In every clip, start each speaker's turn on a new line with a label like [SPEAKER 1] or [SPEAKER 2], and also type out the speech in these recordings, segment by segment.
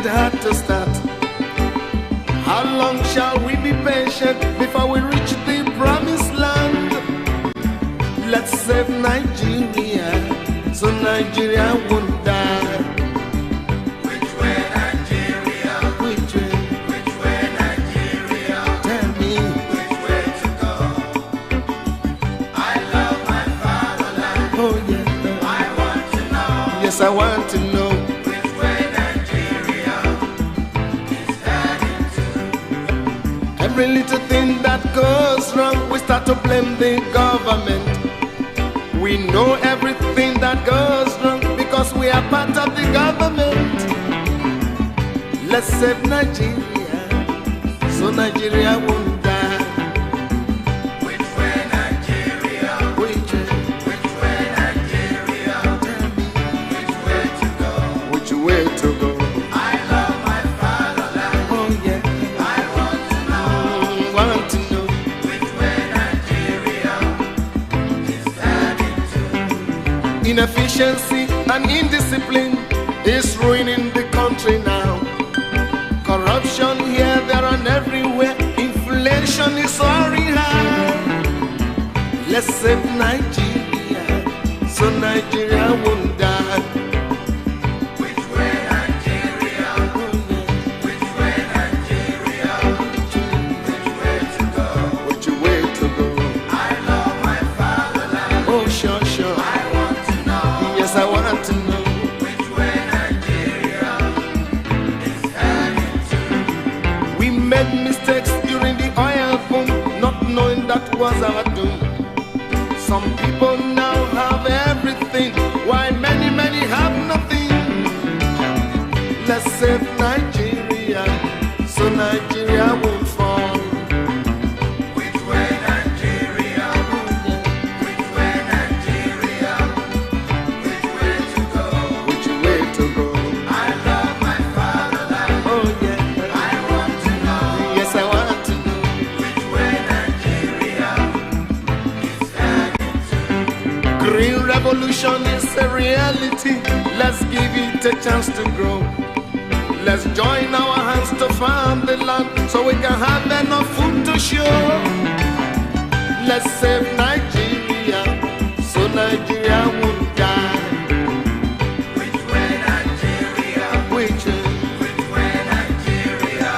[SPEAKER 1] had to start. How long shall we be patient before we reach the promised land? Let's save Nigeria so Nigeria won't die.
[SPEAKER 2] Which way Nigeria?
[SPEAKER 1] Which way?
[SPEAKER 2] Which way Nigeria?
[SPEAKER 1] Tell me.
[SPEAKER 2] Which way to go? I love my fatherland.
[SPEAKER 1] Oh yeah.
[SPEAKER 2] I want to know.
[SPEAKER 1] Yes, I want to know.
[SPEAKER 2] Which way Nigeria is heading to?
[SPEAKER 1] Every little thing that goes wrong, we start to blame the government. We know everything that goes wrong because we are part of the government. Let's save Nigeria so Nigeria won't die.
[SPEAKER 2] Which way Nigeria?
[SPEAKER 1] Which way?
[SPEAKER 2] Which way Nigeria?
[SPEAKER 1] Tell me.
[SPEAKER 2] Which way to go?
[SPEAKER 1] Which way to go?
[SPEAKER 2] I love my fatherland.
[SPEAKER 1] Oh yeah.
[SPEAKER 2] I want to know.
[SPEAKER 1] Want to know.
[SPEAKER 2] Which way Nigeria is heading to?
[SPEAKER 1] Inefficiency and indiscipline is ruining the country now. Corruption here, there, and everywhere. Inflation is soaring high. Let's save Nigeria so Nigeria won't die.
[SPEAKER 2] Which way Nigeria? Which way Nigeria? Which way to go?
[SPEAKER 1] Which way to go?
[SPEAKER 2] I love my fatherland.
[SPEAKER 1] Oh, sure, sure.
[SPEAKER 2] I want to know.
[SPEAKER 1] Yes, I want to know.
[SPEAKER 2] Which way Nigeria is heading to?
[SPEAKER 1] We made mistakes during the oil boom, not knowing that was our doom. Some people now have everything, while many, many have nothing. Let's save Nigeria so Nigeria won't fall.
[SPEAKER 2] Which way Nigeria? Which way Nigeria? Which way to go?
[SPEAKER 1] Which way to go?
[SPEAKER 2] I love my fatherland.
[SPEAKER 1] Oh yeah.
[SPEAKER 2] I want to know.
[SPEAKER 1] Yes, I want to know.
[SPEAKER 2] Which way Nigeria is heading to?
[SPEAKER 1] Green revolution is a reality. Let's give it a chance to grow. Let's join our hands to farm the land so we can have enough food to show. Let's save Nigeria so Nigeria won't die.
[SPEAKER 2] Which way Nigeria?
[SPEAKER 1] Which way?
[SPEAKER 2] Which way Nigeria?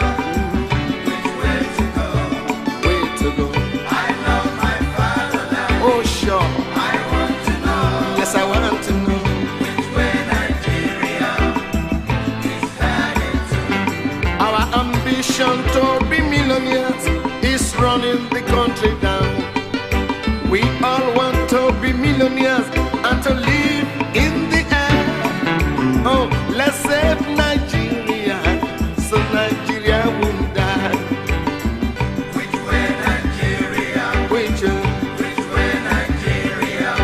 [SPEAKER 2] Which way to go?
[SPEAKER 1] Way to go?
[SPEAKER 2] I love my fatherland.
[SPEAKER 1] Oh sure.
[SPEAKER 2] I want to know.
[SPEAKER 1] Yes, I want to know.
[SPEAKER 2] Which way Nigeria is heading to?
[SPEAKER 1] Our ambition to be millionaires is running the country down. We all want to be millionaires and to live in the air. Oh, let's save Nigeria so Nigeria won't die.
[SPEAKER 2] Which way Nigeria?
[SPEAKER 1] Which way?
[SPEAKER 2] Which way Nigeria?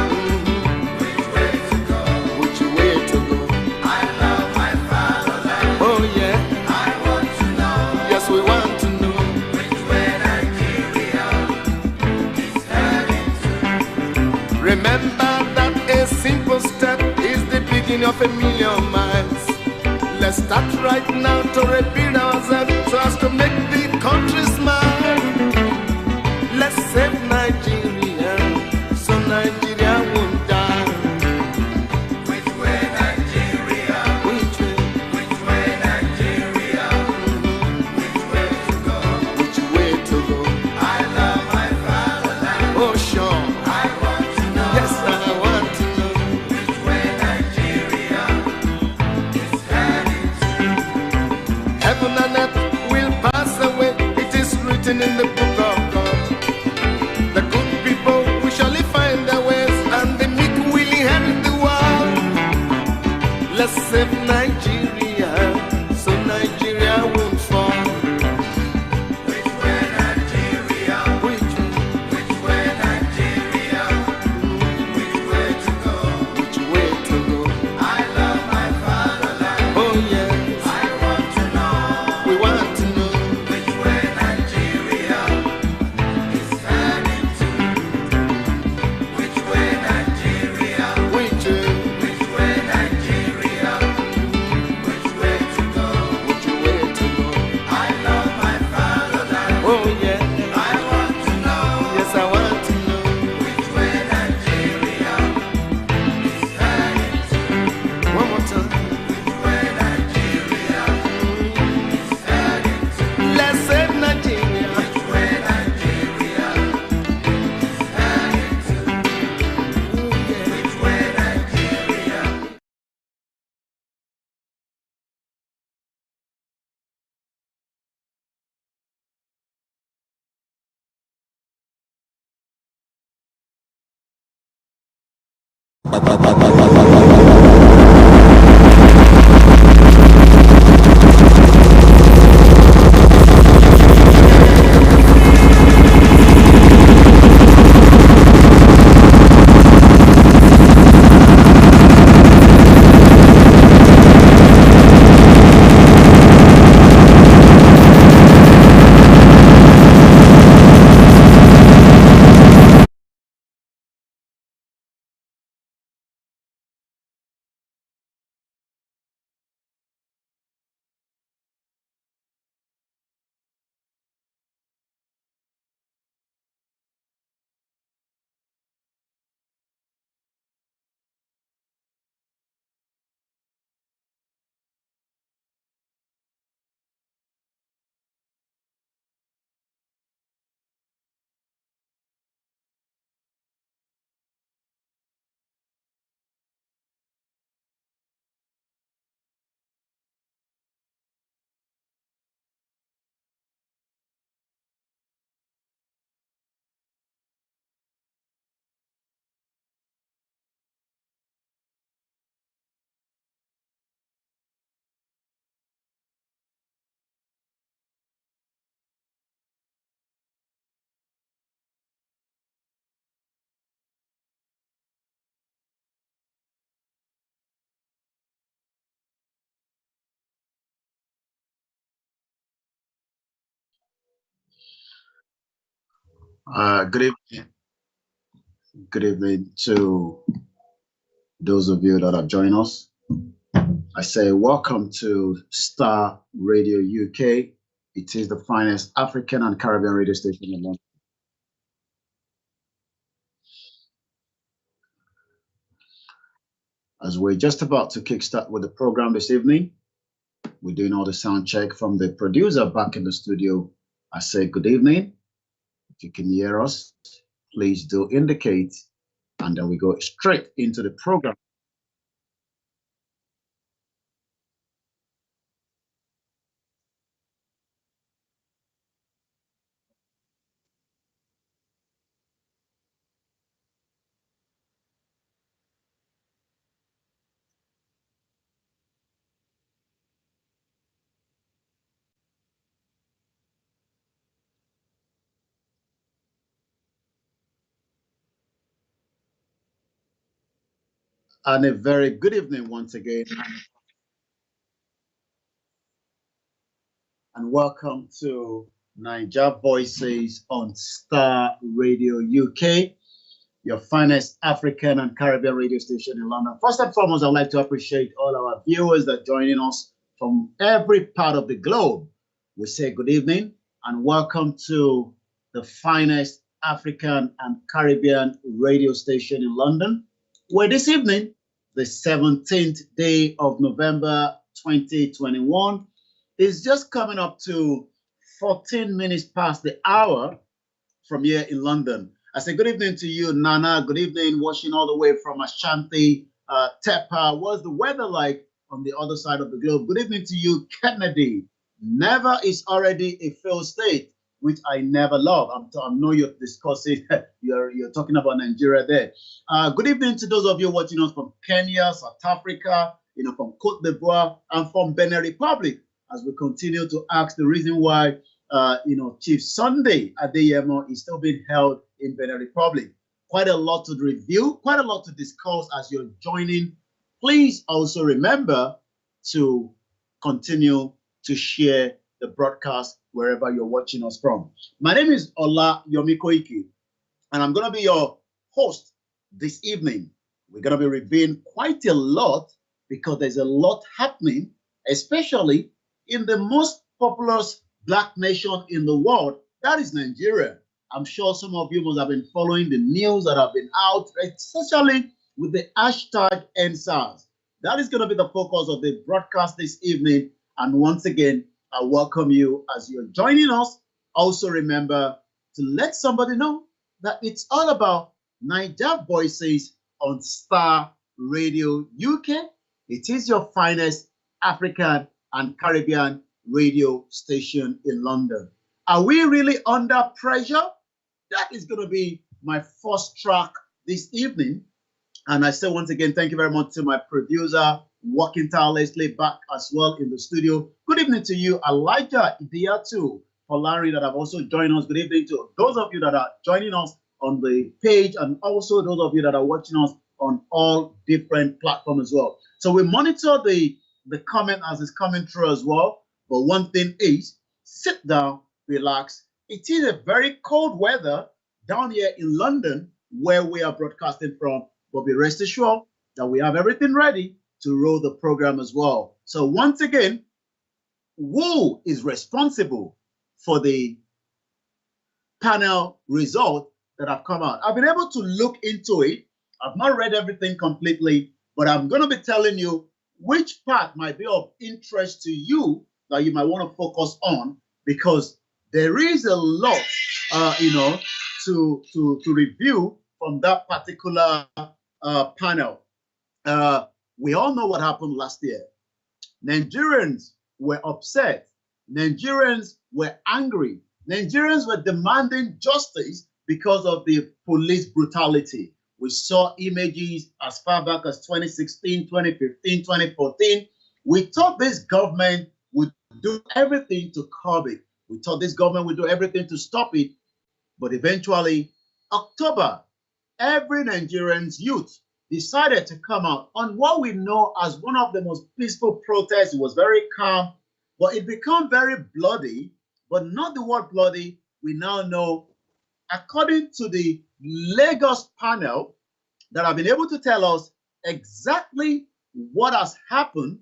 [SPEAKER 2] Which way to go?
[SPEAKER 1] Which way to go?
[SPEAKER 2] I love my fatherland.
[SPEAKER 1] Oh yeah.
[SPEAKER 2] I want to know.
[SPEAKER 1] Yes, we want to know.
[SPEAKER 2] Which way Nigeria is heading to?
[SPEAKER 1] Remember that a simple step is the beginning of a million miles. Let's start right now to rebuild ourselves so as to make the country smile. Let's save Nigeria so Nigeria won't die.
[SPEAKER 2] Which way Nigeria?
[SPEAKER 1] Which way?
[SPEAKER 2] Which way Nigeria? Which way to go?
[SPEAKER 1] Which way to go?
[SPEAKER 2] I love my fatherland.
[SPEAKER 1] Oh sure.
[SPEAKER 2] I want to know.
[SPEAKER 1] Yes, I want to know.
[SPEAKER 2] Which way Nigeria is heading to?
[SPEAKER 1] Heaven and earth Oh yeah.
[SPEAKER 2] I want to know
[SPEAKER 1] Yes, I want to know.
[SPEAKER 2] which way Nigeria is heading to.
[SPEAKER 1] One more time.
[SPEAKER 2] Which way Nigeria is heading to.
[SPEAKER 1] Let's say Nigeria.
[SPEAKER 2] Which way Nigeria is heading to.
[SPEAKER 1] Oh yeah.
[SPEAKER 2] Which way Nigeria.
[SPEAKER 3] Good evening. Good evening to those of you that have joined us. I say welcome to Star Radio UK. It is the finest African and Caribbean radio station in London. As we're just about to kickstart with the program this evening, we're doing all the sound check from the producer back in the studio. I say good evening. If you can hear us, please do indicate, and then we go straight into the program. And a very good evening once again, and welcome to Niger Voices on Star Radio UK, your finest African and Caribbean radio station in London. First and foremost, I'd like to appreciate all our viewers that are joining us from every part of the globe. We say good evening and welcome to the finest African and Caribbean radio station in London, where this evening, the 17th day of November 2021, is just coming up to 14 minutes past the hour from here in London. I say good evening to you, Nana. Good evening, watching all the way from Ashanti, Tepa. What's the weather like on the other side of the globe? Good evening to you, Kennedy. Never is already a failed state, which I never love. I know you're discussing, you're talking about Nigeria there. Good evening to those of you watching us from Kenya, South Africa, from Cote d'Ivoire, and from Benin Republic, as we continue to ask the reason why Chief Sunday Adeyemo is still being held in Benin Republic. Quite a lot to review, quite a lot to discuss as you're joining. Please also remember to continue to share the broadcast wherever you're watching us from. My name is Olayomi Koiki, and I'm going to be your host this evening. We're going to be reviewing quite a lot because there's a lot happening, especially in the most populous Black nation in the world, That is Nigeria. I'm sure some of you must have been following the news that have been out, especially with the hashtag NSARS. That is going to be the focus of the broadcast this evening. And once again, I welcome you as you're joining us. Also, remember to let somebody know that it's all about Niger Voices on Star Radio UK. It is your finest African and Caribbean radio station in London. Are we really under pressure? That is going to be my first track this evening. And I say once again, thank you very much to my producer, working tirelessly back as well in the studio. Good evening to you, Elijah Idiatu, for Larry that have also joined us. Good evening to those of you that are joining us on the page and also those of you that are watching us on all different platforms as well. So we monitor the comment as it's coming through as well. But one thing is, sit down, relax. It is a very cold weather down here in London where we are broadcasting from, but be rest assured that we have everything ready to roll the program as well. So once again, who is responsible for the panel result that have come out? I've been able to look into it. I've not read everything completely, but I'm going to be telling you which part might be of interest to you that you might want to focus on, because there is a lot, to review from that particular panel. We all know what happened last year. Nigerians were upset. Nigerians were angry. Nigerians were demanding justice because of the police brutality. We saw images as far back as 2016, 2015, 2014. We thought this government would do everything to curb it. We thought this government would do everything to stop it. But eventually, October, every Nigerian's youth decided to come out on what we know as one of the most peaceful protests. It was very calm, but it became very bloody, but not the word bloody. We now know, according to the Lagos panel, that have been able to tell us exactly what has happened,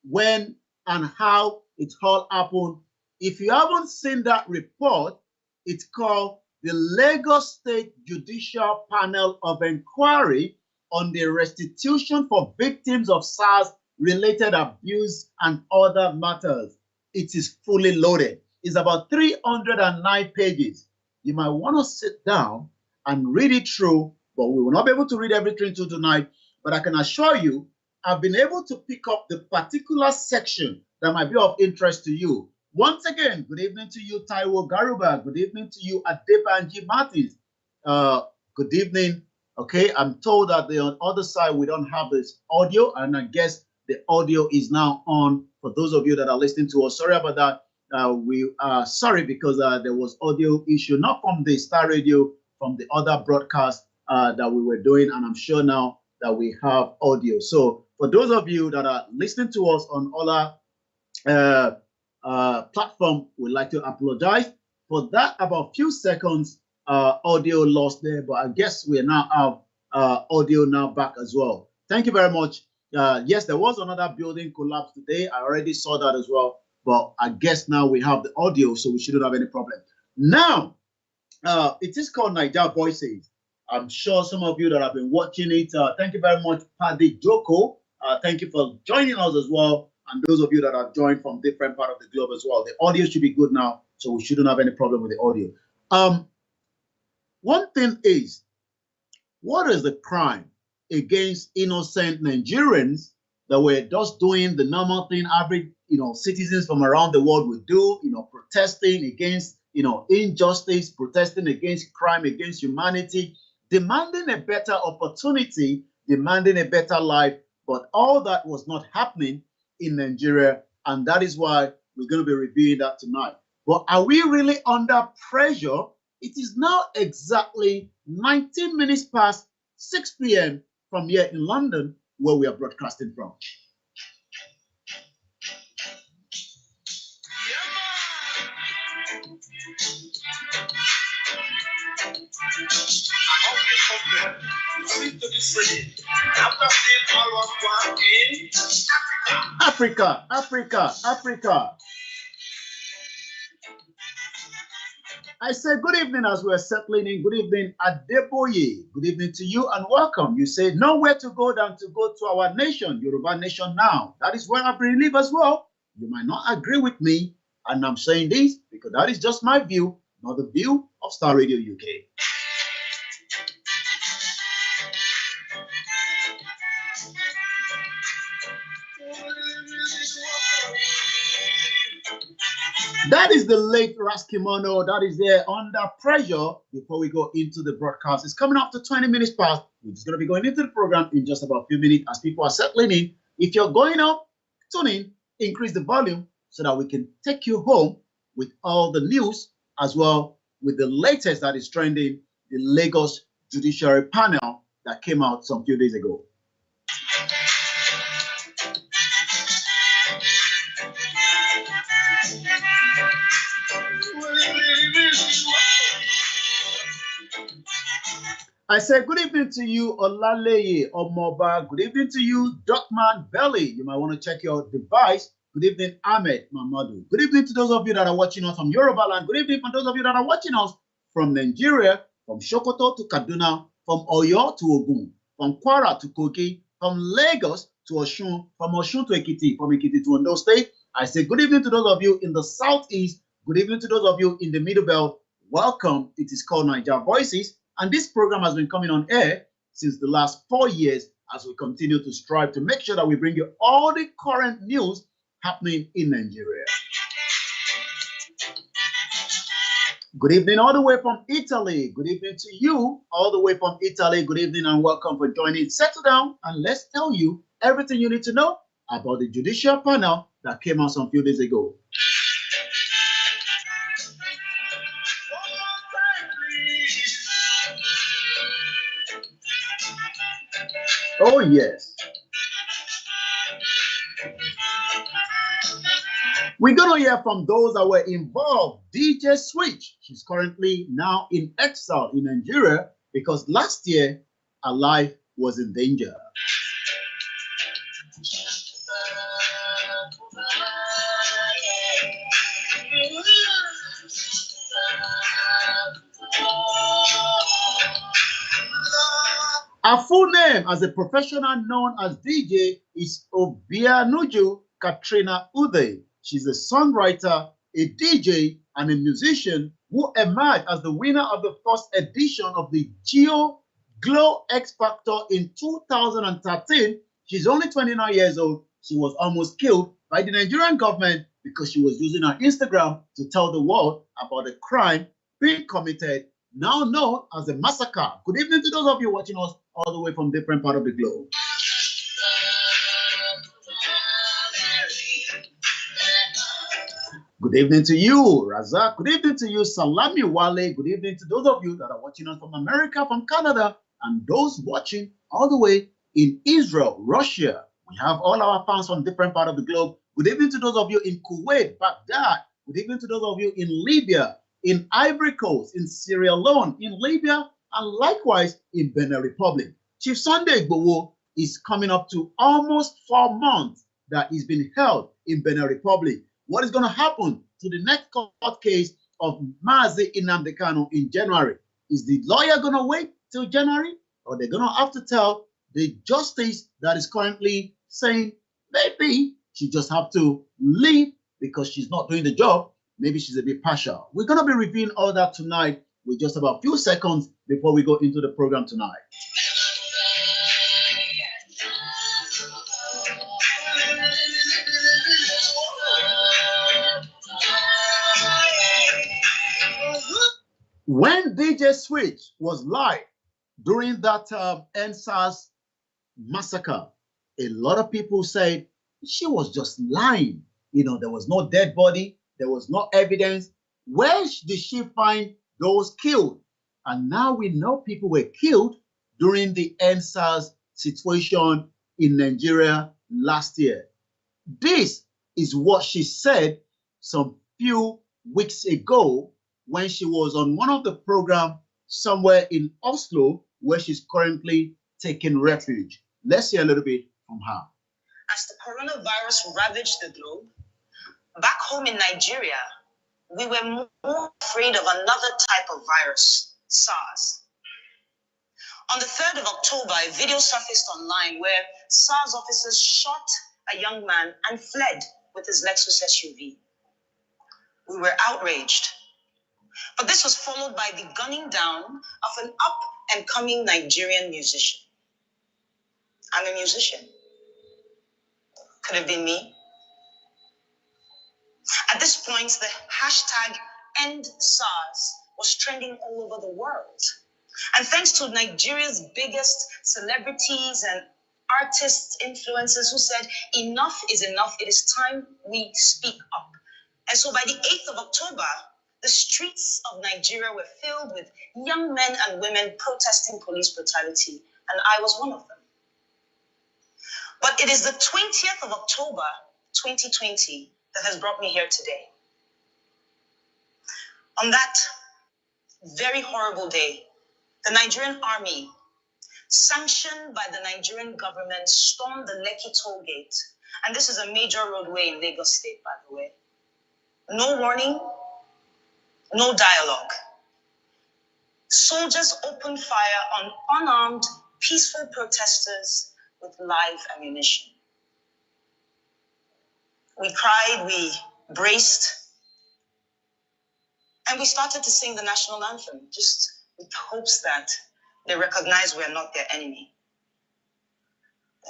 [SPEAKER 3] when and how it all happened. If you haven't seen that report, it's called the Lagos State Judicial Panel of Inquiry on the Restitution for Victims of SARS-related Abuse and Other Matters. It is fully loaded. It's about 309 pages. You might want to sit down and read it through, but we will not be able to read everything through tonight. But I can assure you, I've been able to pick up the particular section that might be of interest to you. Once again, good evening to you, Taiwo Garuba. Good evening to you, Adebanji Martins. Good evening. Okay, I'm told that on the other side we don't have this audio, and I guess the audio is now on for those of you that are listening to us. Sorry about that. We are sorry because there was audio issue, not from the Star Radio, from the other broadcast that we were doing, and I'm sure now that we have audio. So for those of you that are listening to us on other platform, we'd like to apologize for that. About a few seconds audio lost there, but I guess we now have audio now back as well. Thank you very much. Yes, there was another building collapse today. I already saw that as well, but I guess now we have the audio, so we shouldn't have any problem. Now, it is called Niger Voices. I'm sure some of you that have been watching it, thank you very much, Paddy Joko. Thank you for joining us as well. And those of you that have joined from different part of the globe as well. The audio should be good now, so we shouldn't have any problem with the audio. One thing is, what is the crime against innocent Nigerians that were just doing the normal thing average, citizens from around the world would do, protesting against, injustice, protesting against crime, against humanity, demanding a better opportunity, demanding a better life, but all that was not happening in Nigeria, and that is why we're going to be reviewing that tonight. But are we really under pressure? It is now exactly 19 minutes past 6 p.m. from here in London, where we are broadcasting from. Africa, Africa, Africa. I say good evening as we're settling in. Good evening, Adeboye. Good evening to you and welcome. You say nowhere to go than to go to our nation, Yoruba nation now. That is where I believe as well. You might not agree with me, and I'm saying this because that is just my view, not the view of Star Radio UK. That is the late Raskimono. That is there under pressure before we go into the broadcast. It's coming up to 20 minutes past. We're just going to be going into the program in just about a few minutes as people are settling in. If you're going up, tune in, increase the volume so that we can take you home with all the news as well with the latest that is trending, the Lagos Judiciary panel that came out some few days ago. I say good evening to you, Olaleye Omoba. Good evening to you, Duckman Belly. You might want to check your device. Good evening, Ahmed Mamadu. Good evening to those of you that are watching us from Yoruba land. Good evening for those of you that are watching us from Nigeria, from Sokoto to Kaduna, from Oyo to Ogun, from Kwara to Koiki, from Lagos to Osun, from Osun to Ekiti, from Ekiti to Ondo State. I say good evening to those of you in the southeast. Good evening to those of you in the middle belt. Welcome. It is called Niger Voices. And this program has been coming on air since the last 4 years as we continue to strive to make sure that we bring you all the current news happening in Nigeria. Good evening all the way from Italy. Good evening to you all the way from Italy. Good evening and welcome for joining. Settle down and let's tell you everything you need to know about the judicial panel that came out some few days ago. Oh, yes. We're going to hear from those that were involved. DJ Switch, she's currently now in exile in Nigeria because last year her life was in danger. Her full name as a professional known as DJ is Obianuju Katrina Ude. She's a songwriter, a DJ, and a musician who emerged as the winner of the first edition of the Geo Glow X Factor in 2013. She's only 29 years old. She was almost killed by the Nigerian government because she was using her Instagram to tell the world about a crime being committed, now known as a massacre. Good evening to those of you watching us all the way from different parts of the globe. Good evening to you, Razak. Good evening to you, Salami Wale. Good evening to those of you that are watching us from America, from Canada, and those watching all the way in Israel, Russia. We have all our fans from different parts of the globe. Good evening to those of you in Kuwait, Baghdad. Good evening to those of you in Libya, in Ivory Coast, in Sierra Leone, in Libya, and likewise in Benin Republic. Chief Sunday Igboho is coming up to almost 4 months that he's been held in Benin Republic. What is going to happen to the next court case of Mazi Nnamdi Kanu in January? Is the lawyer going to wait till January, or they're going to have to tell the justice that is currently saying maybe she just have to leave because she's not doing the job? Maybe she's a bit partial. We're going to be reviewing all that tonight with just about a few seconds before we go into the program tonight. When DJ Switch was live during that NSAS massacre, a lot of people said she was just lying. You know, there was no dead body. There was no evidence. Where did she find those killed? And now we know people were killed during the NSAS situation in Nigeria last year. This is what she said some few weeks ago when she was on one of the programs somewhere in Oslo, where she's currently taking refuge. Let's hear a little bit from her.
[SPEAKER 4] As the coronavirus ravaged the globe, back home in Nigeria, we were more afraid of another type of virus, SARS. On the 3rd of October, a video surfaced online where SARS officers shot a young man and fled with his Lexus SUV. We were outraged. But this was followed by the gunning down of an up-and-coming Nigerian musician. I'm a musician. Could have been me. At this point, the hashtag #EndSARS was trending all over the world. And thanks to Nigeria's biggest celebrities and artists, influencers who said, enough is enough, it is time we speak up. And so by the 8th of October, the streets of Nigeria were filled with young men and women protesting police brutality, and I was one of them. But it is the 20th of October, 2020, that has brought me here today. On that very horrible day, the Nigerian army, sanctioned by the Nigerian government, stormed the Lekki toll gate. And this is a major roadway in Lagos State, by the way. No warning, no dialogue. Soldiers opened fire on unarmed, peaceful protesters with live ammunition. We cried, we braced, and we started to sing the national anthem, just with hopes that they recognize we're not their enemy.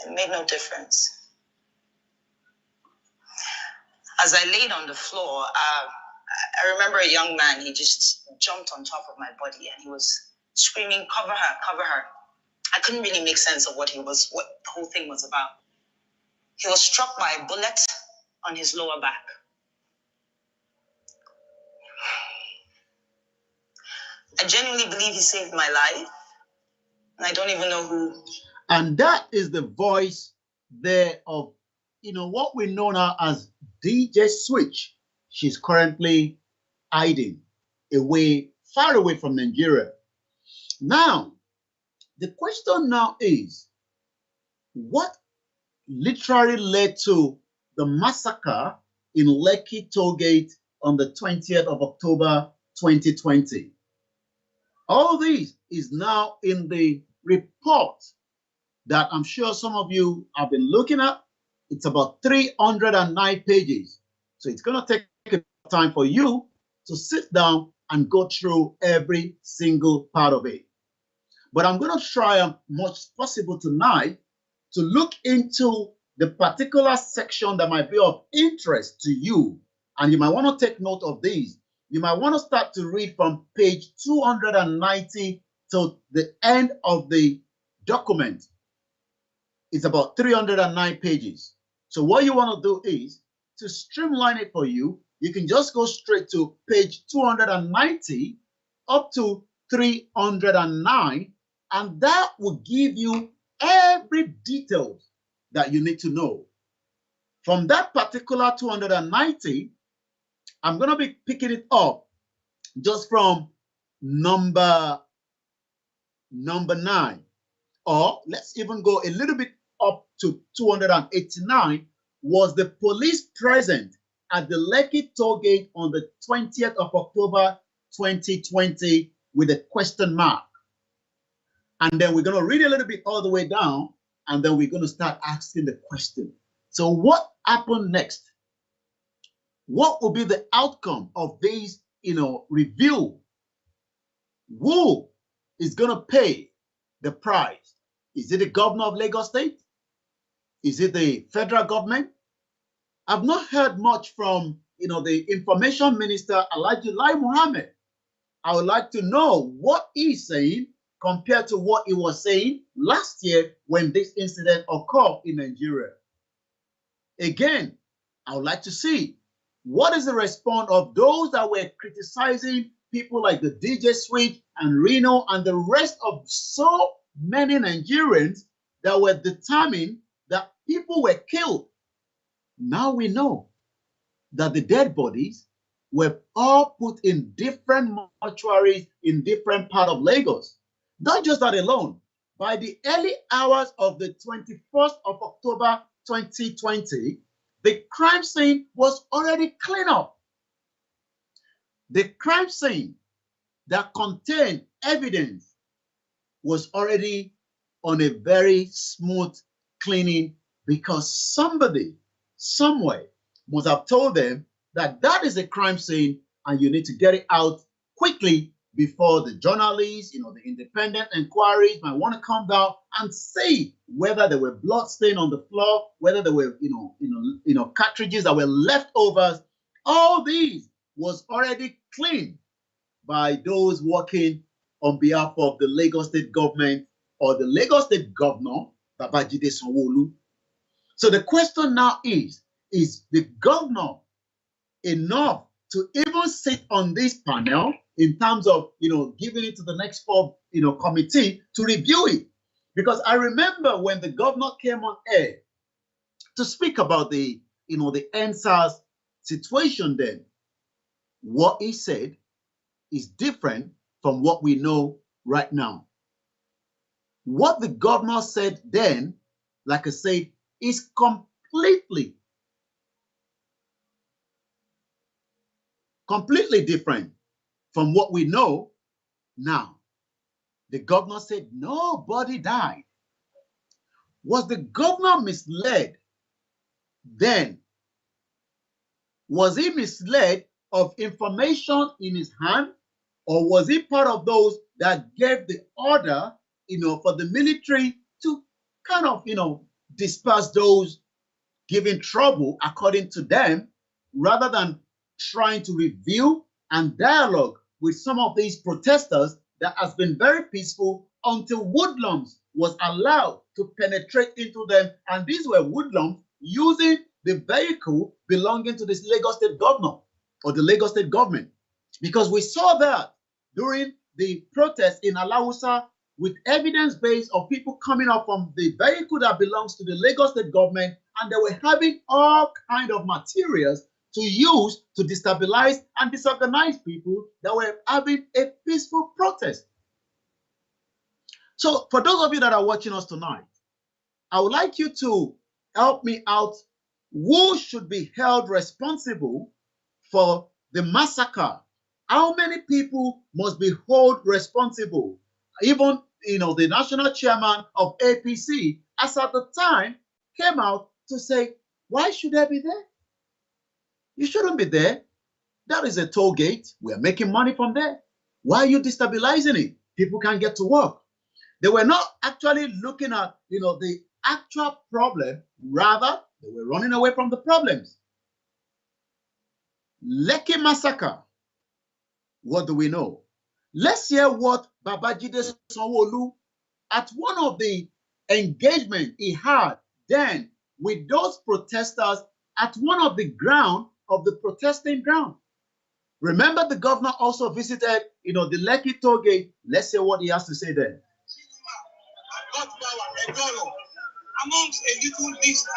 [SPEAKER 4] It made no difference. As I laid on the floor, I remember a young man, he just jumped on top of my body and he was screaming, "Cover her, cover her." I couldn't really make sense of what the whole thing was about. He was struck by a bullet on his lower back. I genuinely believe he saved my life, and I don't even know who.
[SPEAKER 3] And that is the voice there of, what we know now as DJ Switch. She's currently hiding away, far away from Nigeria. Now, the question now is, what literally led to the massacre in Lekki Tollgate on the 20th of October, 2020? All this is now in the report that I'm sure some of you have been looking at. It's about 309 pages. So it's going to take time for you to sit down and go through every single part of it. But I'm going to try as much as possible tonight to look into the particular section that might be of interest to you. And you might want to take note of these. You might want to start to read from page 290 to the end of the document. It's about 309 pages. So what you want to do is to streamline it for you. You can just go straight to page 290 up to 309, and that will give you every detail that you need to know. From that particular 290, I'm going to be picking it up just from number 9, or let's even go a little bit up to 289. Was the police present at the Lekki Tollgate on the 20th of October 2020 with a question mark? And then we're going to read a little bit all the way down, and then we're going to start asking the question. So what happened next? What will be the outcome of this, review? Who is going to pay the price? Is it the governor of Lagos State? Is it the federal government? I've not heard much from, the information minister, Alhaji Lai Mohammed. I would like to know what he's saying compared to what he was saying last year when this incident occurred in Nigeria. Again, I would like to see what is the response of those that were criticizing people like the DJ Switch and Reno and the rest of so many Nigerians that were determined that people were killed. Now we know that the dead bodies were all put in different mortuaries in different parts of Lagos. Not just that alone. By the early hours of the 21st of October 2020, the crime scene was already cleaned up. The crime scene that contained evidence was already on a very smooth cleaning because somebody, somewhere, must have told them that that is a crime scene and you need to get it out quickly before the journalists, the independent inquiries might want to come down and see whether there were blood stain on the floor, whether there were, cartridges that were leftovers. All these was already cleaned by those working on behalf of the Lagos State government or the Lagos State governor, Babajide Sanwo-Olu. So the question now is the governor enough to even sit on this panel in terms of, giving it to the next committee to review it? Because I remember when the governor came on air to speak about the NSAS situation then, what he said is different from what we know right now. What the governor said then, like I said, is completely different from what we know now. The governor said nobody died. Was the governor misled then? Was he misled of information in his hand? Or was he part of those that gave the order, for the military to kind of, disperse those giving trouble according to them, rather than trying to review and dialogue with some of these protesters that has been very peaceful until woodlums was allowed to penetrate into them. And these were woodlums using the vehicle belonging to this Lagos State governor or the Lagos State government. Because we saw that during the protest in Alausa with evidence base of people coming up from the vehicle that belongs to the Lagos State government, and they were having all kind of materials to use to destabilize and disorganize people that were having a peaceful protest. So for those of you that are watching us tonight, I would like you to help me out. Who should be held responsible for the massacre? How many people must be held responsible? Even, the national chairman of APC, as at the time, came out to say, why should I be there? You shouldn't be there. That is a toll gate. We are making money from there. Why are you destabilizing it? People can't get to work. They were not actually looking at, the actual problem. Rather, they were running away from the problems. Lekki massacre. What do we know? Let's hear what Babajide Sanwo-Olu, at one of the engagement he had then with those protesters at one of the ground of the protesting ground. Remember, the governor also visited, the Lekki toll gate. Let's hear what he has to say then.
[SPEAKER 2] Amongst a little list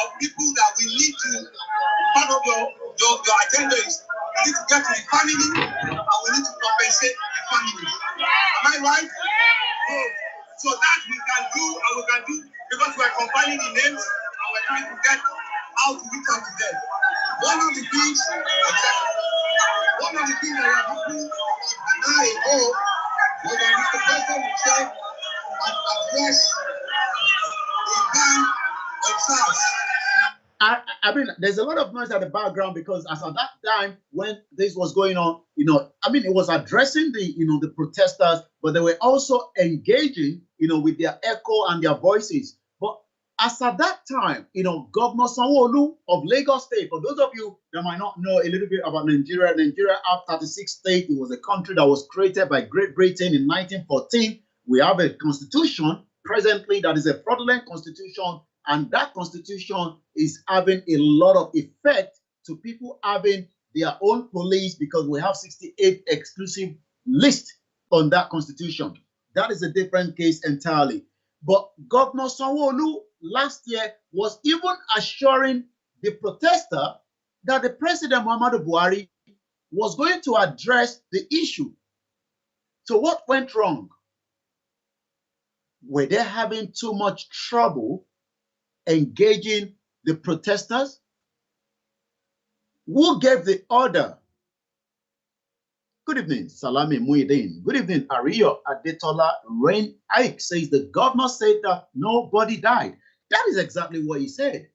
[SPEAKER 2] of people that we need to, part of your agenda is we need to get to the family and we need to compensate the family. Am I right? So that we can do, because we're compiling the names and we're trying to get how to reach out to them. One of the things that we are looking an eye on was that Mr. President would say and address the ban of SARS.
[SPEAKER 3] I mean, there's a lot of noise at the background because as at that time when this was going on, it was addressing the protesters, but they were also engaging, with their echo and their voices. But as at that time, Governor Sanwo-Olu of Lagos State, for those of you that might not know a little bit about Nigeria had 36 states. It was a country that was created by Great Britain in 1914. We have a constitution presently that is a fraudulent constitution. And that constitution is having a lot of effect to people having their own police because we have 68 exclusive lists on that constitution. That is a different case entirely. But Governor Sanwo-Olu last year was even assuring the protester that the President Muhammadu Buhari was going to address the issue. So what went wrong? Were they having too much trouble engaging the protesters? Who gave the order Good evening, Salami Muideen. Good evening, Ario Adetola. Rain Ike says the governor said that nobody died. That is exactly what he said.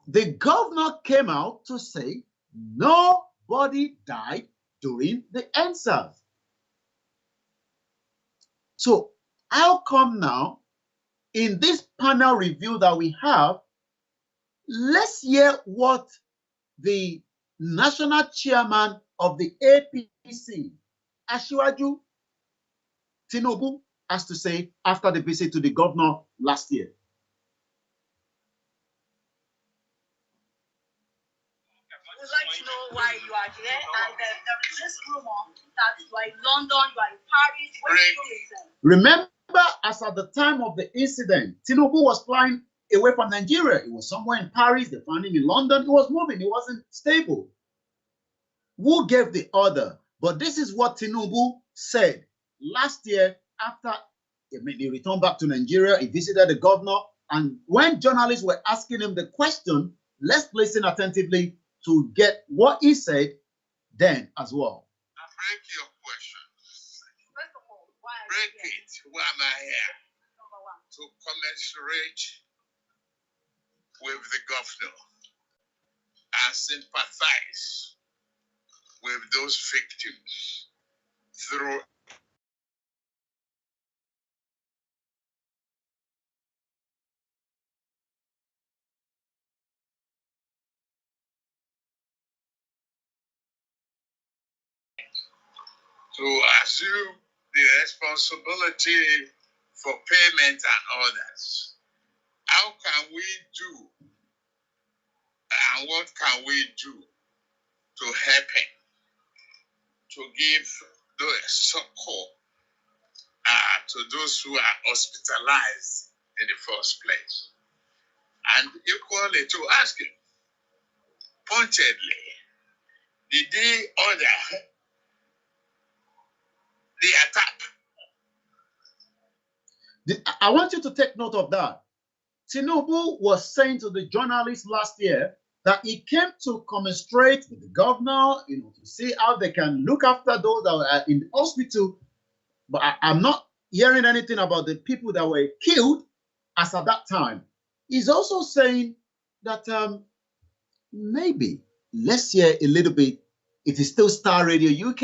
[SPEAKER 3] The governor came out to say nobody died during the answers. So how come now in this panel review that we have, let's hear what the national chairman of the APC, Asiwaju Tinubu, has to say after the visit to the governor last year.
[SPEAKER 5] We'd like to know why you are here, and there is this rumor that you are in London, you are in Paris. Where are you?
[SPEAKER 3] Remember, as at the time of the incident, Tinubu was flying away from Nigeria. He was somewhere in Paris. They found him in London. He was moving. He wasn't stable. Who gave the order? But this is what Tinubu said last year after he returned back to Nigeria. He visited the governor. And when journalists were asking him the question, let's listen attentively to get what he said then as well.
[SPEAKER 2] Break your question.
[SPEAKER 5] First of all, why are
[SPEAKER 2] Break
[SPEAKER 5] you here?
[SPEAKER 2] it. Why am I here?
[SPEAKER 5] Number one.
[SPEAKER 2] To commensurate with the governor and sympathize with those victims through to assume the responsibility for payment and others. How can we do and what can we do to help him, to give the support to those who are hospitalized in the first place? And equally to ask him, pointedly, did he order the attack?
[SPEAKER 3] I want you to take note of that. Tinubu was saying to the journalists last year that he came to commiserate with the governor, to see how they can look after those that were in the hospital. But I'm not hearing anything about the people that were killed as at that time. He's also saying that maybe let's hear a little bit. It is still Starr Radio UK.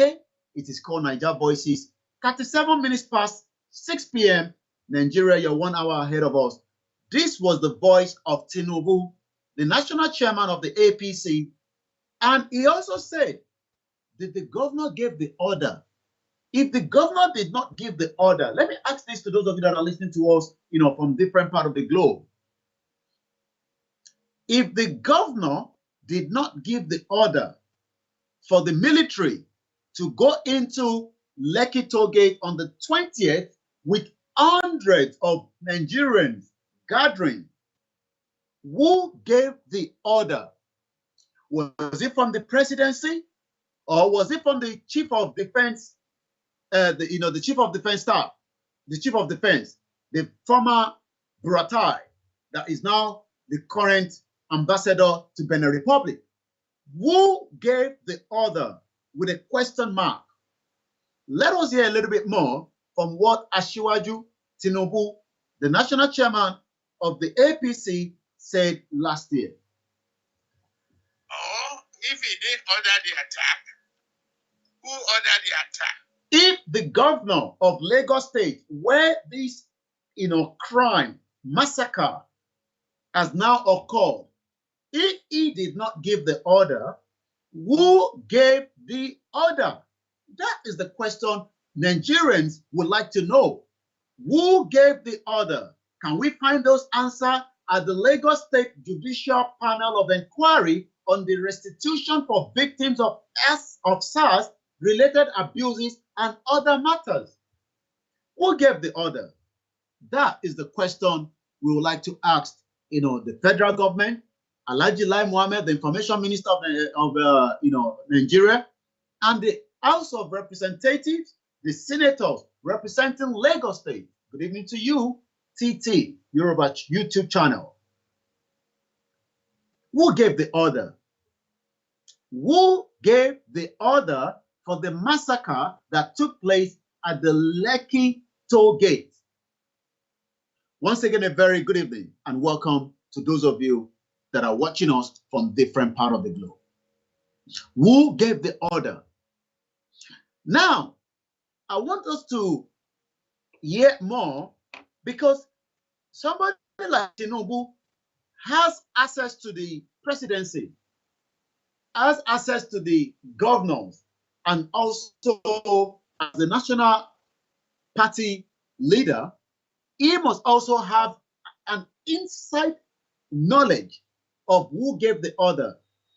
[SPEAKER 3] It is called Niger Voices. 37 minutes past 6 p.m. Nigeria, you're 1 hour ahead of us. This was the voice of Tinubu, the national chairman of the APC. And he also said that the governor gave the order. If the governor did not give the order, let me ask this to those of you that are listening to us, from different parts of the globe. If the governor did not give the order for the military to go into Lekki Toll Gate on the 20th with hundreds of Nigerians gathering, who gave the order? Was it from the presidency, or was it from the chief of defense? The chief of defense staff, the chief of defense, the former Buratai, that is now the current ambassador to Benin Republic. Who gave the order with a question mark? Let us hear a little bit more from what Asiwaju Tinubu, the national chairman of the APC, said last year.
[SPEAKER 2] Or if he didn't order the attack, who ordered the attack?
[SPEAKER 3] If the governor of Lagos State, where this crime, massacre has now occurred, if he did not give the order, who gave the order? That is the question Nigerians would like to know. Who gave the order? Can we find those answers at the Lagos State Judicial Panel of Inquiry on the restitution for victims of SARS-related abuses and other matters? Who gave the order? That is the question we would like to ask, the federal government, Alhaji Lai Mohammed, the information minister of Nigeria, and the House of Representatives, the senators representing Lagos State. Good evening to you, TT, Yoruba YouTube channel. Who gave the order? Who gave the order for the massacre that took place at the Lekki toll gate. Once again, a very good evening and welcome to those of you that are watching us from different parts of the globe. Who gave the order? Now, I want us to hear more because somebody like Tinubu has access to the presidency, has access to the governors, and also as the national party leader, he must also have an inside knowledge of who gave the order.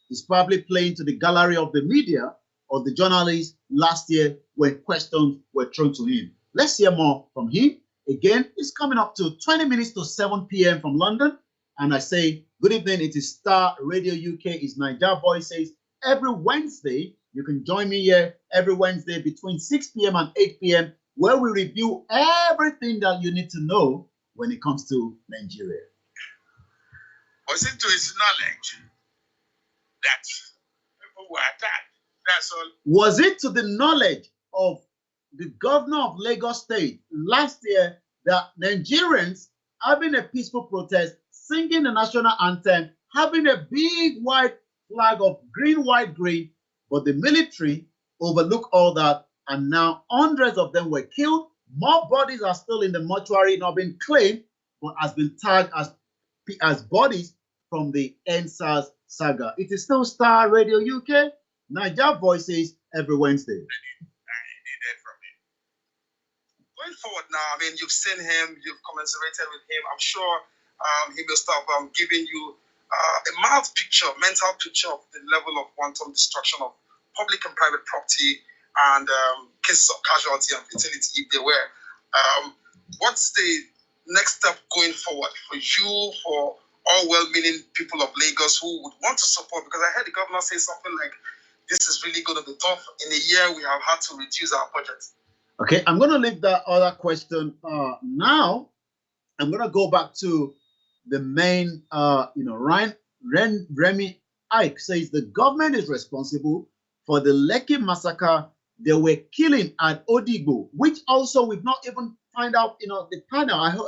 [SPEAKER 3] He's probably playing to the gallery of the media or the journalists last year when questions were thrown to him. Let's hear more from him. Again, it's coming up to 20 minutes to 7 p.m. from London. And I say, good evening. It is Starr Radio UK. It's Niger Voices. Every Wednesday, you can join me here every Wednesday between 6 p.m. and 8 p.m. where we review everything that you need to know when it comes to Nigeria.
[SPEAKER 2] Was it to his knowledge that people were attacked? That's all.
[SPEAKER 3] Was it to the knowledge of the governor of Lagos State last year that Nigerians having a peaceful protest, singing the national anthem, having a big white flag of green, white, green, but the military overlooked all that, and now hundreds of them were killed. More bodies are still in the mortuary, not been claimed, but has been tagged as bodies from the NSAS saga. It is still Starr Radio UK, Niger Voices every Wednesday.
[SPEAKER 2] I need that from him. Going forward now, I mean, you've seen him, you've commiserated with him. I'm sure he will start giving you a mental picture of the level of wanton destruction of public and private property and cases of casualty and fatality if they were. What's the next step going forward for you, for all well-meaning people of Lagos who would want to support? Because I heard the governor say something like, this is really going to be tough. In a year, we have had to reduce our budget.
[SPEAKER 3] Okay, I'm going to leave that other question now. I'm going to go back to the main, Remy Ike says the government is responsible for the Lekki massacre. They were killing at Odigbo, which also we've not even find out, the panel.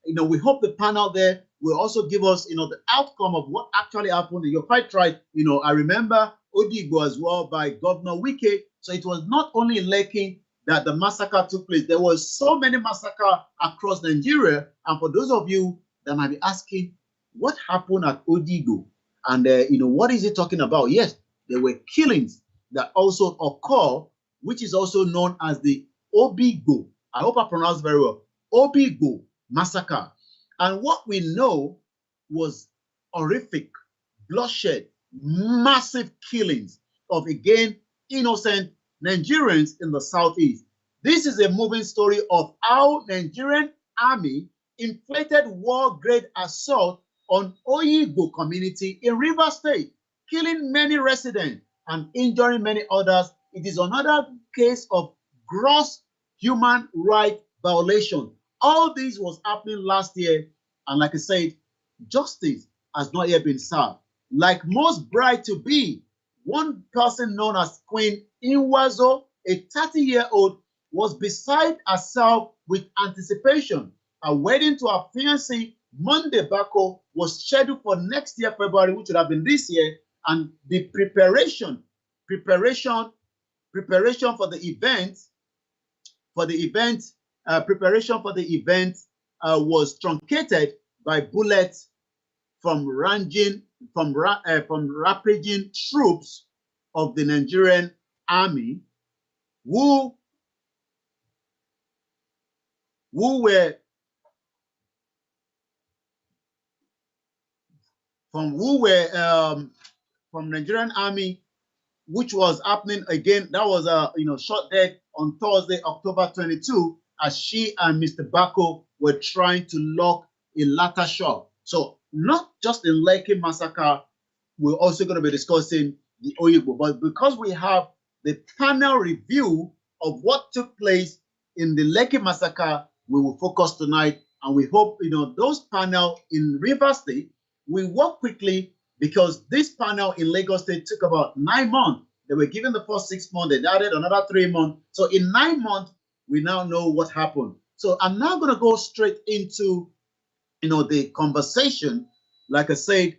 [SPEAKER 3] We hope the panel there will also give us, the outcome of what actually happened. You're quite right. I remember Odigbo as well by Governor Wike. So it was not only in Lekki that the massacre took place. There was so many massacres across Nigeria. And for those of you that might be asking, what happened at Odigbo? And, what is it talking about? Yes, there were killings that also occur, which is also known as the Obigbo. I hope I pronounced very well. Obigbo massacre. And what we know was horrific, bloodshed, massive killings of, again, innocent Nigerians in the southeast. This is a moving story of how Nigerian army inflicted war-grade assault on Oyigbo community in Rivers State, killing many residents and injuring many others. It is another case of gross human rights violation. All this was happening last year, and like I said, justice has not yet been served. Like most bride-to-be, one person known as Queen Inwazo, a 30-year-old, was beside herself with anticipation. A wedding to her fiancé, Monday Bako, was scheduled for next year, February, which would have been this year, and the preparation for the event, was truncated by bullets from rampaging troops of the Nigerian army who were from Nigerian army, which was happening again. That was shot dead on Thursday, October 22, as she and Mr. Bako were trying to lock a latter shot. So not just the Lekki massacre, we're also going to be discussing the Oyigbo, but because we have the panel review of what took place in the Lekki massacre, we will focus tonight, and we hope those panel in Rivers State will work quickly, because this panel in Lagos State took about 9 months They were given the first 6 months, they added another 3 months. So in 9 months, we now know what happened. So I'm now going to go straight into, the conversation. Like I said,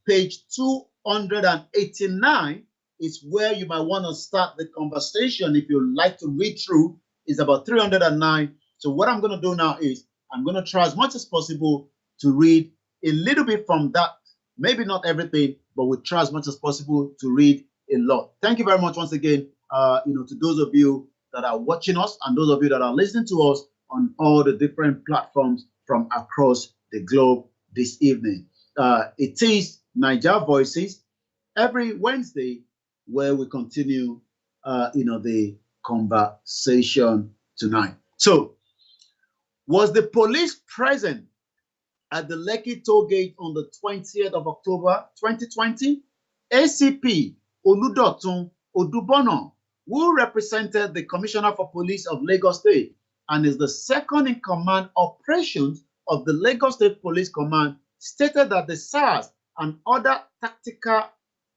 [SPEAKER 3] page 289 is where you might want to start the conversation if you like to read through. It's about 309. So what I'm going to do now is I'm going to try as much as possible to read a little bit from that. Maybe not everything, but we'll try as much as possible to read a lot. Thank you very much once again, to those of you that are watching us and those of you that are listening to us on all the different platforms from across the globe this evening. It is Niger Voices every Wednesday where we continue, the conversation tonight. So, was the police present at the Lekki toll gate on the 20th of October 2020? ACP Oludotun Odubono, who represented the Commissioner for Police of Lagos State and is the second in command operations of the Lagos State Police Command, stated that the SARS and other tactical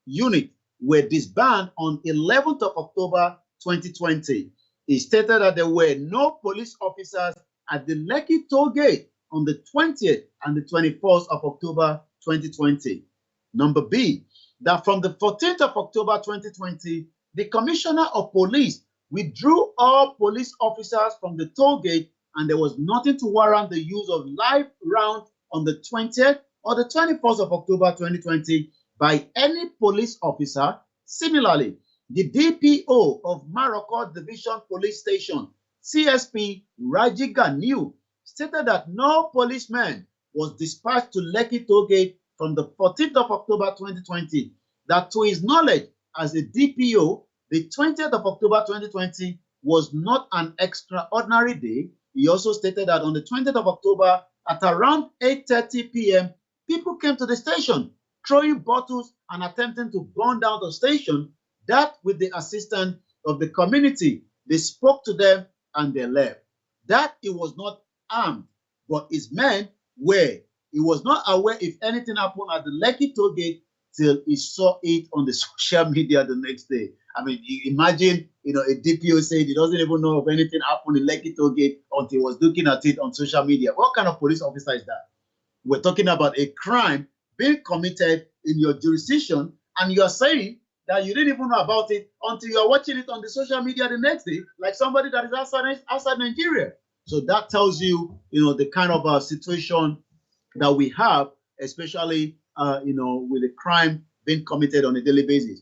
[SPEAKER 3] units were disbanded on 11th of October 2020. He stated that there were no police officers at the Lekki toll gate on the 20th and the 21st of October 2020. Number B, that from the 14th of October 2020, the Commissioner of Police withdrew all police officers from the toll gate and there was nothing to warrant the use of live rounds on the 20th or the 21st of October 2020 by any police officer. Similarly, the DPO of Maroko Division Police Station, CSP Raji Ganiu, stated that no policeman was dispatched to Lekki toll gate from the 14th of October 2020, that to his knowledge as a DPO, the 20th of October 2020 was not an extraordinary day. He also stated that on the 20th of October at around 8:30 p.m., people came to the station throwing bottles and attempting to burn down the station. That with the assistance of the community, they spoke to them and they left. That he was not armed, but his men were. He was not aware if anything happened at the Lekki toll gate till he saw it on the social media the next day. I mean, you imagine, a DPO said he doesn't even know if anything happened in Lekki toll gate until he was looking at it on social media. What kind of police officer is that? We're talking about a crime being committed in your jurisdiction, and you're saying that you didn't even know about it until you're watching it on the social media the next day, like somebody that is outside Nigeria. So that tells you, the kind of situation that we have, especially, with the crime being committed on a daily basis.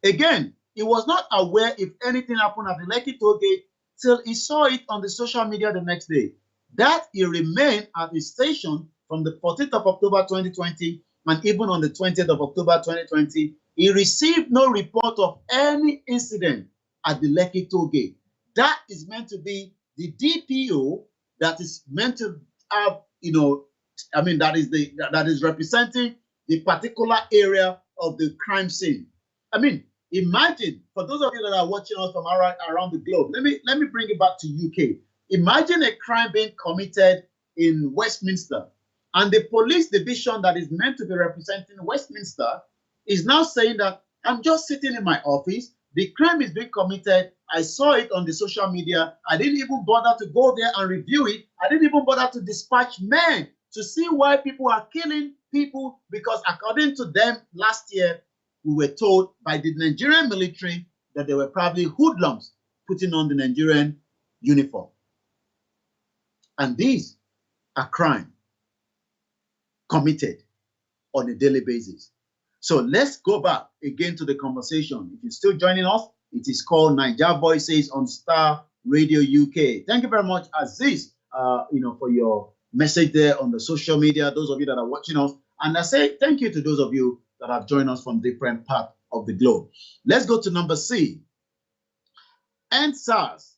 [SPEAKER 3] Again, he was not aware if anything happened at the Lekki toll gate till he saw it on the social media the next day. That he remained at his station from the 14th of October 2020 and even on the 20th of October 2020, he received no report of any incident at the Lekki toll gate. That is meant to be the DPO that is meant to have, that is representing the particular area of the crime scene. I mean, imagine, for those of you that are watching us from around the globe, let me bring it back to UK. Imagine a crime being committed in Westminster, and the police division that is meant to be representing Westminster is now saying that I'm just sitting in my office, the crime is being committed, I saw it on the social media, I didn't even bother to go there and review it, I didn't even bother to dispatch men to see why people are killing people, because according to them last year, we were told by the Nigerian military that they were probably hoodlums putting on the Nigerian uniform. And these are crimes committed on a daily basis. So let's go back again to the conversation. If you're still joining us, it is called Niger Voices on Starr Radio UK. Thank you very much, Aziz, for your message there on the social media, those of you that are watching us. And I say thank you to those of you that have joined us from different parts of the globe. Let's go to number C. EndSARS.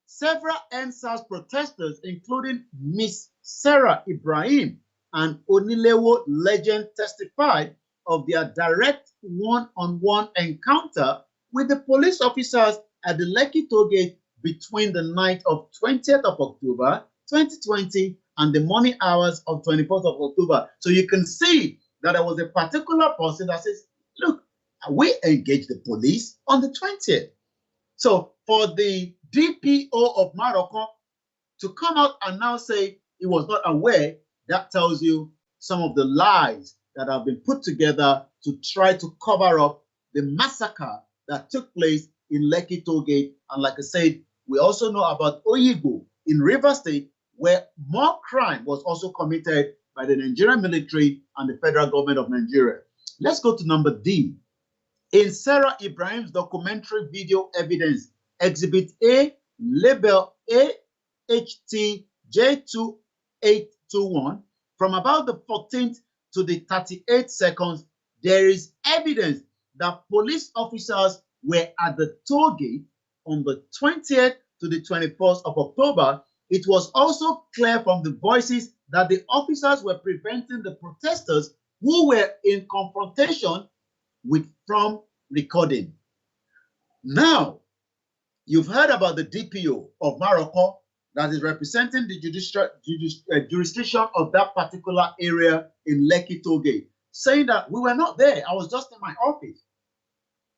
[SPEAKER 3] Several EndSARS protesters, including Miss Sarah Ibrahim and Onilewo Legend, testified of their direct one-on-one encounter with the police officers at the Lekki toll gate between the night of 20th of October 2020 and the morning hours of 24th of October. So you can see that there was a particular person that says, look, We engaged the police on the 20th. So for the DPO of Morocco to come out and now say he was not aware, that tells you some of the lies that have been put together to try to cover up the massacre that took place in Lekki Tollgate. And like I said, we also know about Oyigbo in Rivers State, where more crime was also committed by the Nigerian military and the federal government of Nigeria. Let's go to number D. In Sarah Ibrahim's documentary video evidence, Exhibit A, label AHTJ2821, from about the 14th to the 38 seconds, there is evidence that police officers were at the toll gate on the 20th to the 21st of October. It was also clear from the voices that the officers were preventing the protesters who were in confrontation with from recording. Now, you've heard about the DPO of Morocco that is representing the jurisdiction of that particular area in Lekki Tollgate, saying that we were not there. I was just in my office.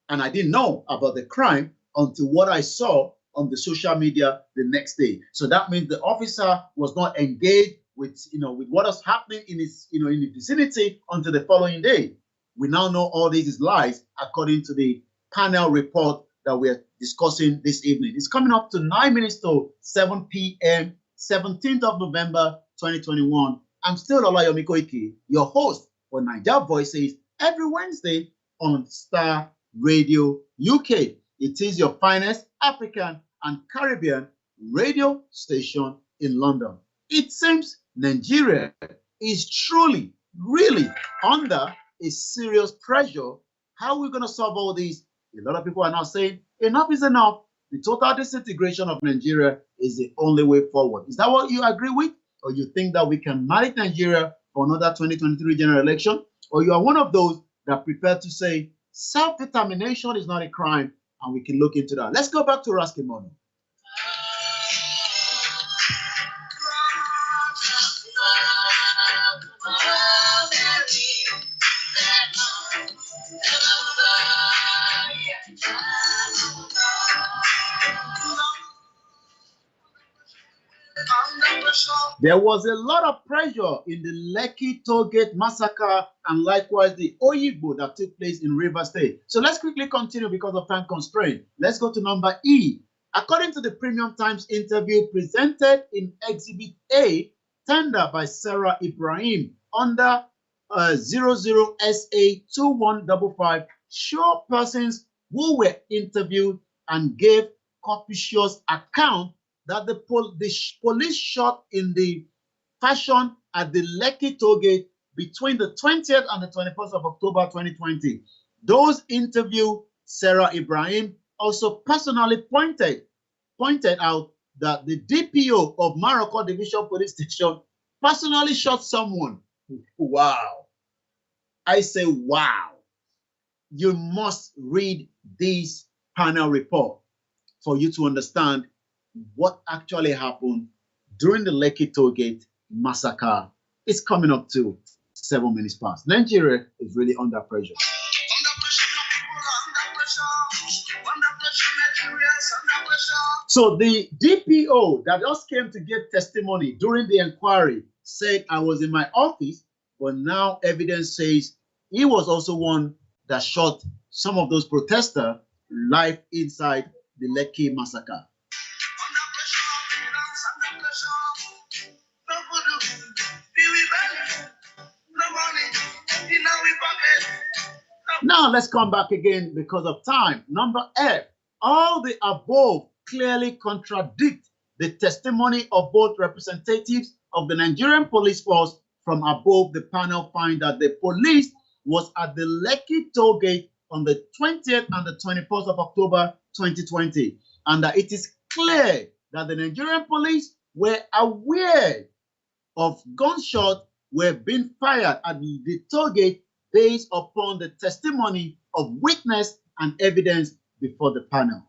[SPEAKER 3] And I didn't know about the crime until what I saw on the social media the next day. So that means the officer was not engaged with, with what was happening in his, in the vicinity until the following day. We now know all this is lies according to the panel report that we're discussing this evening. It's coming up to 9 minutes to 7 p.m., 17th of November, 2021. I'm still Olayomi Koiki, your host for Niger Voices every Wednesday on Starr Radio UK. It is your finest African and Caribbean radio station in London. It seems Nigeria is truly, really under a serious pressure. How are we going to solve all these? A lot of people are now saying enough is enough. The total disintegration of Nigeria is the only way forward. Is that what you agree with? Or you think that we can manage Nigeria for another 2023 general election? Or you are one of those that prefer to say self-determination is not a crime and we can look into that? Let's go back to Raskimono. There was a lot of pressure in the Lekki Tollgate massacre and likewise the Oyigbo that took place in Rivers State. So let's quickly continue because of time constraint. Let's go to number E. According to the Premium Times interview presented in Exhibit A, tender by Sarah Ibrahim under 00SA2155, show persons who were interviewed and gave copious account that the police shot in the fashion at the Lekki Tollgate between the 20th and the 21st of October 2020. Those interviewed Sarah Ibrahim also personally pointed out that the DPO of Morocco Division Police Station personally shot someone. Wow. I say, wow. You must read this panel report for you to understand what actually happened during the Lekki Tollgate massacre. It's coming up to 7 minutes past. Nigeria is really under pressure. So the DPO that just came to give testimony during the inquiry said, I was in my office, but now evidence says he was also one that shot some of those protesters live inside the Lekki massacre. Now let's come back again because of time. Number F, all the above clearly contradict the testimony of both representatives of the Nigerian police force. From above, the panel find that the police was at the Lekki Tollgate on the 20th and the 21st of October 2020, and that it is clear that the Nigerian police were aware of gunshots were being fired at the tollgate based upon the testimony of witness and evidence before the panel.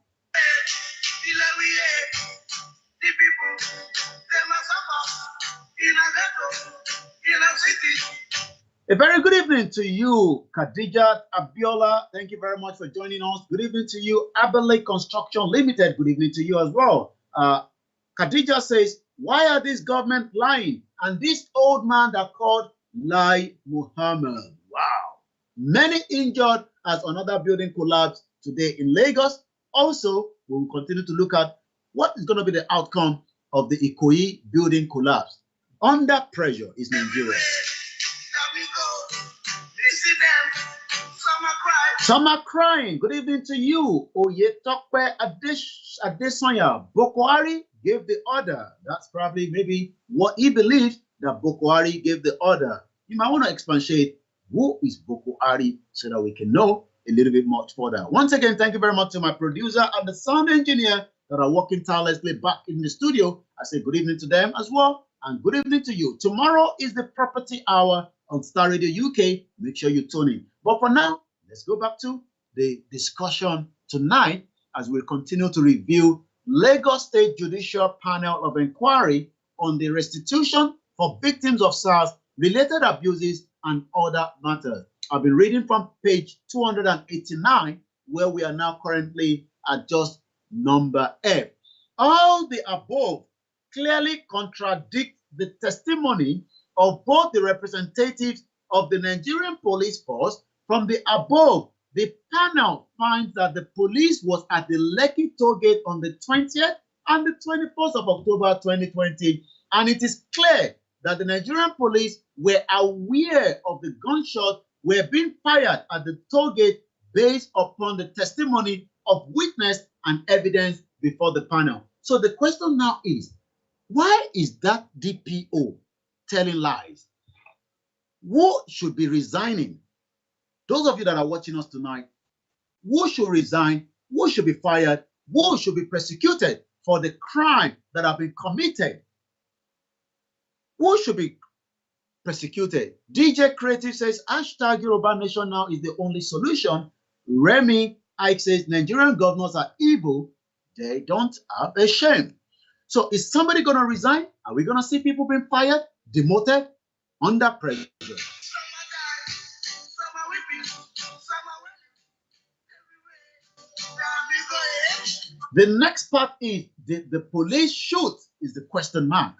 [SPEAKER 3] A very good evening to you, Khadijat Abiola. Thank you very much for joining us. Good evening to you, Abele Construction Limited. Good evening to you as well. Khadija says, why are this government lying? And this old man that called Lai Muhammad. Wow. Many injured as another building collapsed today in Lagos. Also, we will continue to look at what is going to be the outcome of the Ikoyi building collapse. Under pressure is Nigeria. Some are crying. Good evening to you. Oyetope Adesanya. Boko Haram gave the order. That's probably maybe what he believes, that Boko Haram gave the order. You might want to expatiate who is Boko Haram so that we can know a little bit much further. Once again, thank you very much to my producer and the sound engineer that are working tirelessly back in the studio. I say good evening to them as well, and good evening to you. Tomorrow is the Property Hour on Star Radio UK. Make sure you tune in. But for now, let's go back to the discussion tonight as we continue to review Lagos State Judicial Panel of Inquiry on the restitution for victims of SARS-related abuses and other matters. I've been reading from page 289, where we are now currently at just number F. All the above clearly contradict the testimony of both the representatives of the Nigerian police force. From the above, the panel finds that the police was at the Lekki toll gate on the 20th and the 21st of October 2020, and it is clear that the Nigerian police were aware of the gunshots were being fired at the toll gate based upon the testimony of witness and evidence before the panel. So the question now is, why is that DPO telling lies? Who should be resigning? Those of you that are watching us tonight, who should resign? Who should be fired? Who should be prosecuted for the crime that have been committed? Who should be persecuted? DJ Creative says, hashtag Yoruba Nation now is the only solution. Remy Ike says, Nigerian governors are evil. They don't have a shame. So is somebody going to resign? Are we going to see people being fired, demoted, under pressure? The next part is, did the police shoot? Is the question mark.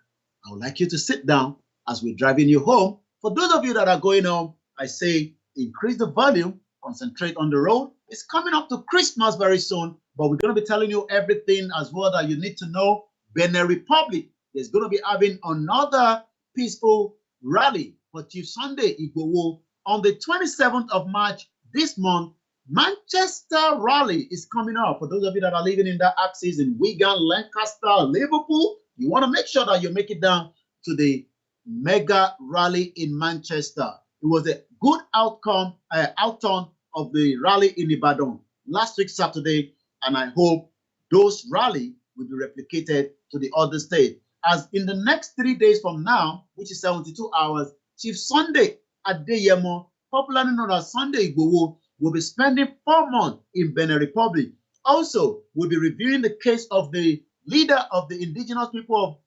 [SPEAKER 3] I would like you to sit down as we're driving you home. For those of you that are going home, I say increase the volume, concentrate on the road. It's coming up to Christmas very soon, but we're going to be telling you everything as well that you need to know. Benin Republic is going to be having another peaceful rally for Chief Sunday Igboho on the 27th of March this month. Manchester rally is coming up. For those of you that are living in that axis in Wigan, Lancaster, Liverpool, you want to make sure that you make it down to the mega rally in Manchester. It was a good outturn of the rally in Ibadan last week Saturday, and I hope those rally will be replicated to the other state. As in the next 3 days from now, which is 72 hours, Chief Sunday Adeyemo, popularly known as Sunday Igboho, will be spending 4 months in Benin Republic. Also, we'll be reviewing the case of the leader of the indigenous people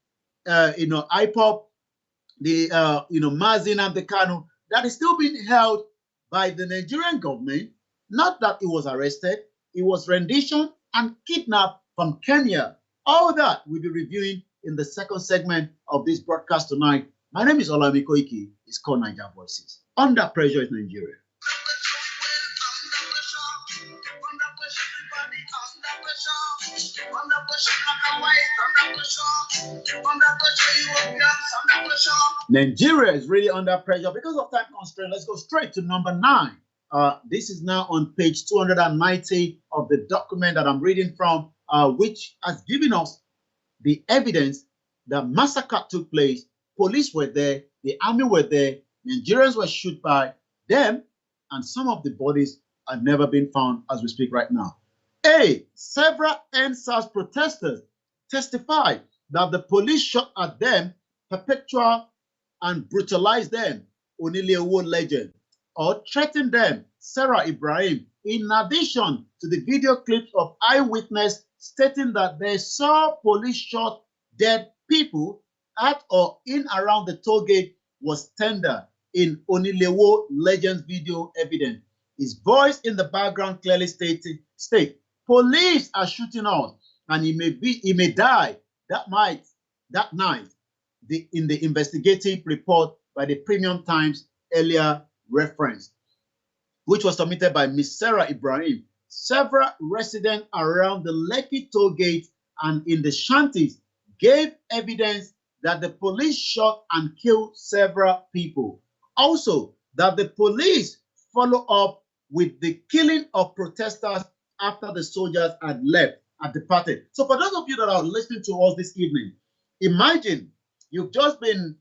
[SPEAKER 3] of, IPOP, the, Mazi Nnamdi Kanu, that is still being held by the Nigerian government. Not that he was arrested, he was rendition and kidnapped from Kenya. All that we'll be reviewing in the second segment of this broadcast tonight. My name is Olayomi Koiki. It's called Niger Voices. Under pressure is Nigeria. Nigeria is really under pressure because of time constraint. Let's go straight to number 9. This is now on page 290 of the document that I'm reading from, which has given us the evidence that massacre took place. Police were there, the army were there, Nigerians were shot by them, and some of the bodies have never been found as we speak right now. Several NSAS protesters testified that the police shot at them, perpetual and brutalized them, Onileowo legend, or threatened them, Sarah Ibrahim, in addition to the video clips of eyewitness stating that they saw police shot dead people at or in around the toll gate was tender. in Onilewo Legends video evidence. His voice in the background clearly state police are shooting us, and he may die that night. In the investigative report by the Premium Times earlier referenced, which was submitted by Ms. Sarah Ibrahim. Several residents around the Lekki toll gate and in the shanties gave evidence that the police shot and killed several people. Also, that the police follow up with the killing of protesters after the soldiers had departed. So for those of you that are listening to us this evening, imagine you've just been,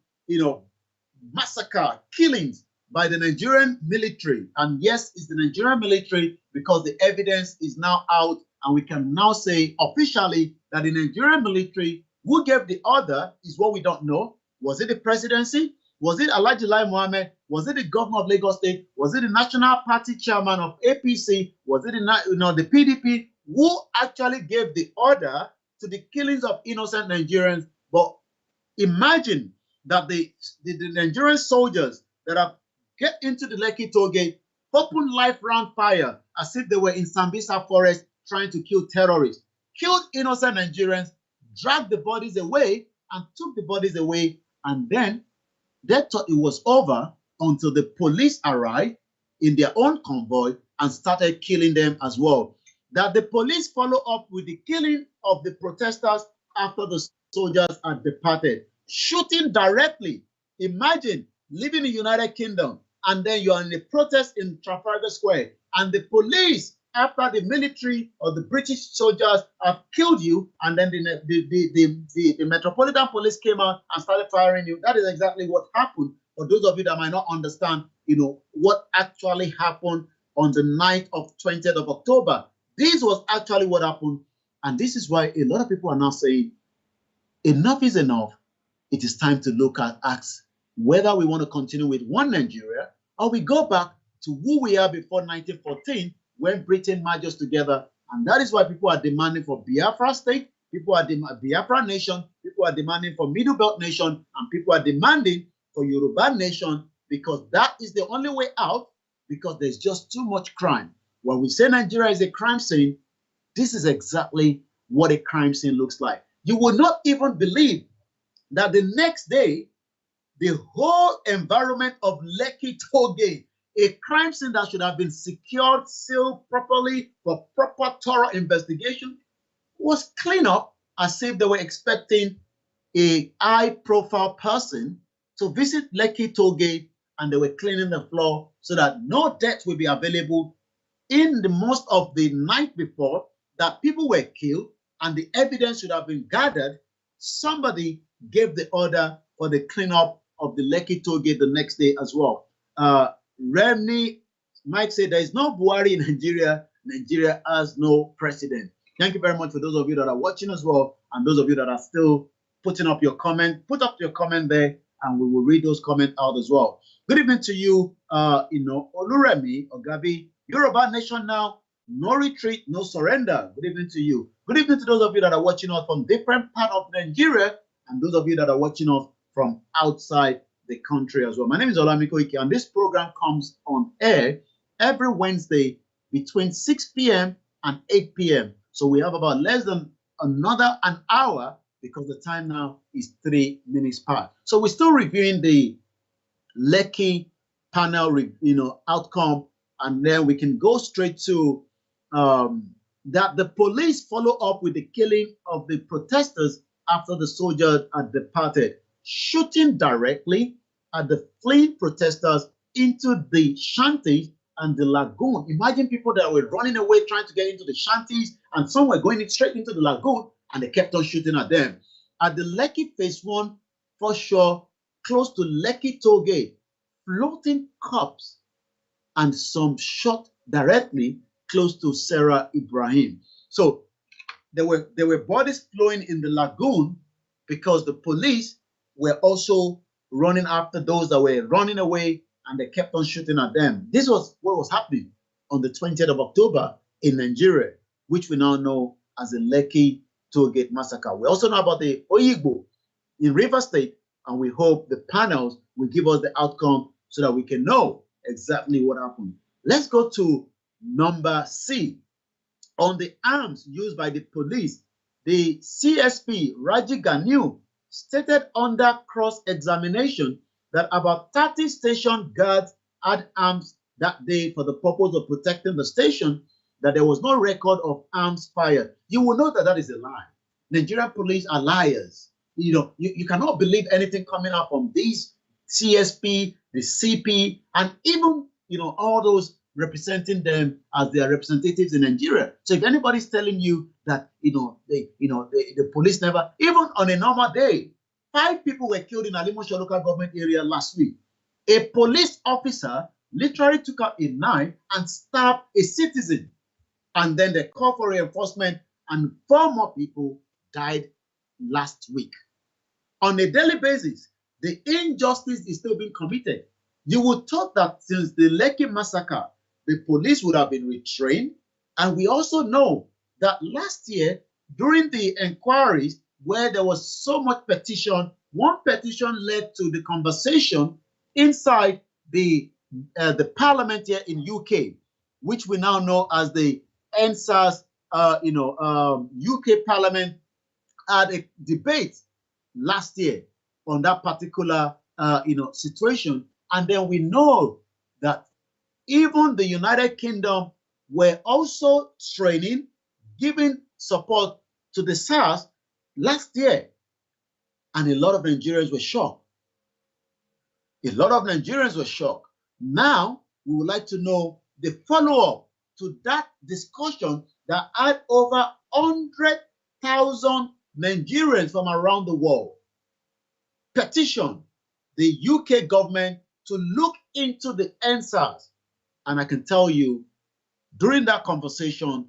[SPEAKER 3] massacred, killings by the Nigerian military. And yes, it's the Nigerian military because the evidence is now out, and we can now say officially that the Nigerian military, who gave the order is what we don't know. Was it the presidency? Was it Alhaji Lai Mohammed? Was it the governor of Lagos State? Was it the National Party chairman of APC? Was it the PDP? Who actually gave the order to the killings of innocent Nigerians? But imagine that the Nigerian soldiers that have get into the Lekki toll gate, open live round fire as if they were in Sambisa forest trying to kill terrorists, killed innocent Nigerians, dragged the bodies away and took the bodies away, and then they thought it was over until the police arrived in their own convoy and started killing them as well. That the police follow up with the killing of the protesters after the soldiers had departed, shooting directly. Imagine living in the United Kingdom and then you're in a protest in Trafalgar Square, and the police, after the military or the British soldiers have killed you, and then the Metropolitan Police came out and started firing you. That is exactly what happened. For those of you that might not understand, what actually happened on the night of 20th of October. This was actually what happened. And this is why a lot of people are now saying, enough is enough. It is time to ask whether we want to continue with one Nigeria or we go back to who we are before 1914, when Britain merged us together. And that is why people are demanding for Biafra state, people are demanding Biafra nation, people are demanding for Middle Belt nation, and people are demanding for Yoruba nation, because that is the only way out, because there's just too much crime. When we say Nigeria is a crime scene, this is exactly what a crime scene looks like. You will not even believe that the next day, the whole environment of Lekki toll gate, a crime scene that should have been secured, sealed properly for proper thorough investigation, was cleaned up as if they were expecting a high-profile person to visit Lekki toll gate, and they were cleaning the floor so that no death will be available in the most of the night before, that people were killed and the evidence should have been gathered. Somebody gave the order for the cleanup of the Lekki toll gate the next day as well. Remni Mike said there is no Buhari in Nigeria. Nigeria has no president. Thank you very much for those of you that are watching as well, and those of you that are still putting up your comment. Put up your comment there, and we will read those comments out as well. Good evening to you, Oluremi Ogabi. Yoruba nation now, no retreat, no surrender. Good evening to you. Good evening to those of you that are watching us from different parts of Nigeria, and those of you that are watching us from outside the country as well. My name is Olayomi Koiki, and this program comes on air every Wednesday between 6 p.m. and 8 p.m. So we have about less than another an hour, because the time now is 3 minutes past. So we're still reviewing the Lekki panel, outcome, and then we can go straight to that the police follow up with the killing of the protesters after the soldiers had departed, shooting directly at the fleeing protesters into the shanties and the lagoon. Imagine people that were running away trying to get into the shanties, and some were going straight into the lagoon, and they kept on shooting at them. At the Lekki Phase 1 foreshore, close to Lekki toll gate, floating corpse, and some shot directly close to Sarah Ibrahim. So there were bodies flowing in the lagoon because the police were also running after those that were running away, and they kept on shooting at them. This was what was happening on the 20th of October in Nigeria, which we now know as the Lekki toll gate massacre. We also know about the Oyigbo in Rivers State, and we hope the panels will give us the outcome so that we can know exactly what happened. Let's go to number C. On the arms used by the police, the CSP Raji Ganu stated under cross-examination that about 30 station guards had arms that day for the purpose of protecting the station, that there was no record of arms fired. You will know that that is a lie. Nigerian police are liars. You cannot believe anything coming out from these CSP, the CP, and even all those representing them as their representatives in Nigeria. So if anybody's telling you that the police never, even on a normal day, 5 people were killed in Alimosho local government area last week. A police officer literally took out a knife and stabbed a citizen, and then they called for reinforcement, and 4 more people died last week. On a daily basis, the injustice is still being committed. You would thought that since the Lekki massacre, the police would have been retrained. And we also know that last year, during the inquiries where there was so much petition, one petition led to the conversation inside the parliament here in UK, which we now know as the NSAS, UK Parliament had a debate last year on that particular situation. And then we know that even the United Kingdom were also training, giving support to the SARS last year. And a lot of Nigerians were shocked. A lot of Nigerians were shocked. Now, we would like to know the follow-up to that discussion that had over 100,000 Nigerians from around the world petition the UK government to look into the answers. And I can tell you, during that conversation,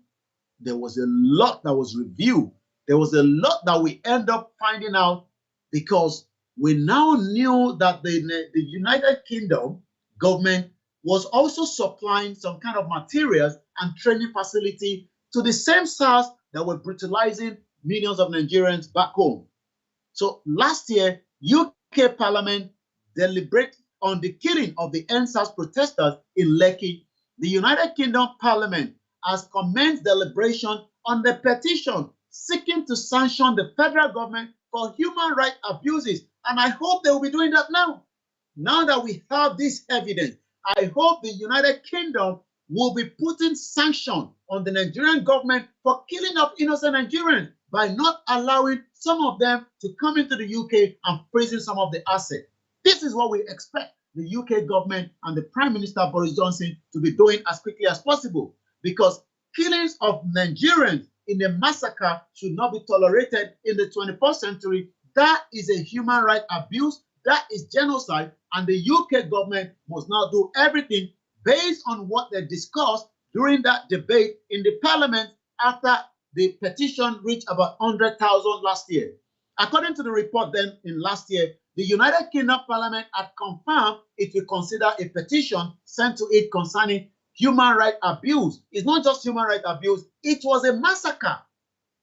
[SPEAKER 3] there was a lot that was reviewed. There was a lot that we end up finding out, because we now knew that the United Kingdom government was also supplying some kind of materials and training facility to the same SARS that were brutalizing millions of Nigerians back home. So last year, UK Parliament deliberated on the killing of the NSAS protesters in Lekki. The United Kingdom Parliament has commenced deliberation on the petition seeking to sanction the federal government for human rights abuses. And I hope they will be doing that now. Now that we have this evidence, I hope the United Kingdom will be putting sanction on the Nigerian government for killing of innocent Nigerians by not allowing some of them to come into the UK and freezing some of the assets. This is what we expect the UK government and the Prime Minister Boris Johnson to be doing as quickly as possible, because killings of Nigerians in a massacre should not be tolerated in the 21st century. That is a human rights abuse. That is genocide. And the UK government must now do everything based on what they discussed during that debate in the parliament after the petition reached about 100,000 last year. According to the report then in last year, the United Kingdom Parliament had confirmed it will consider a petition sent to it concerning human rights abuse. It's not just human rights abuse, it was a massacre.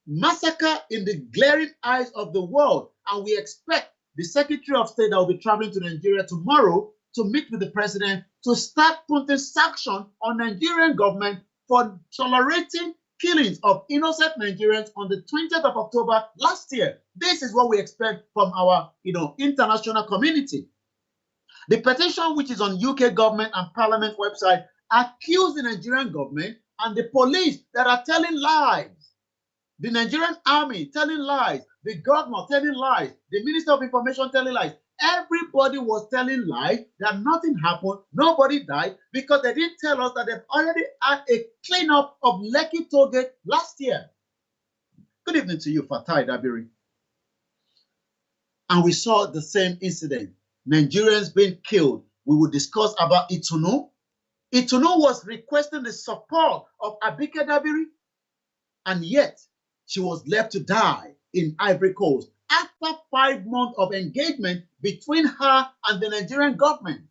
[SPEAKER 3] Massacre in the glaring eyes of the world. And we expect the Secretary of State that will be traveling to Nigeria tomorrow to meet with the president to start putting sanction on Nigerian government for tolerating killings of innocent Nigerians on the 20th of October last year. This is what we expect from our international community. The petition, which is on UK government and parliament website, accused the Nigerian government and the police that are telling lies. The Nigerian army telling lies, the governor telling lies, the Minister of Information telling lies. Everybody was telling lies that nothing happened, nobody died, because they didn't tell us that they've already had a cleanup of Lekki Tollgate last year. Good evening to you, Fatai Dabiri. And we saw the same incident. Nigerians being killed. We will discuss about Itunu. Itunu was requesting the support of Abike Dabiri, and yet she was left to die in Ivory Coast after 5 months of engagement between her and the Nigerian government.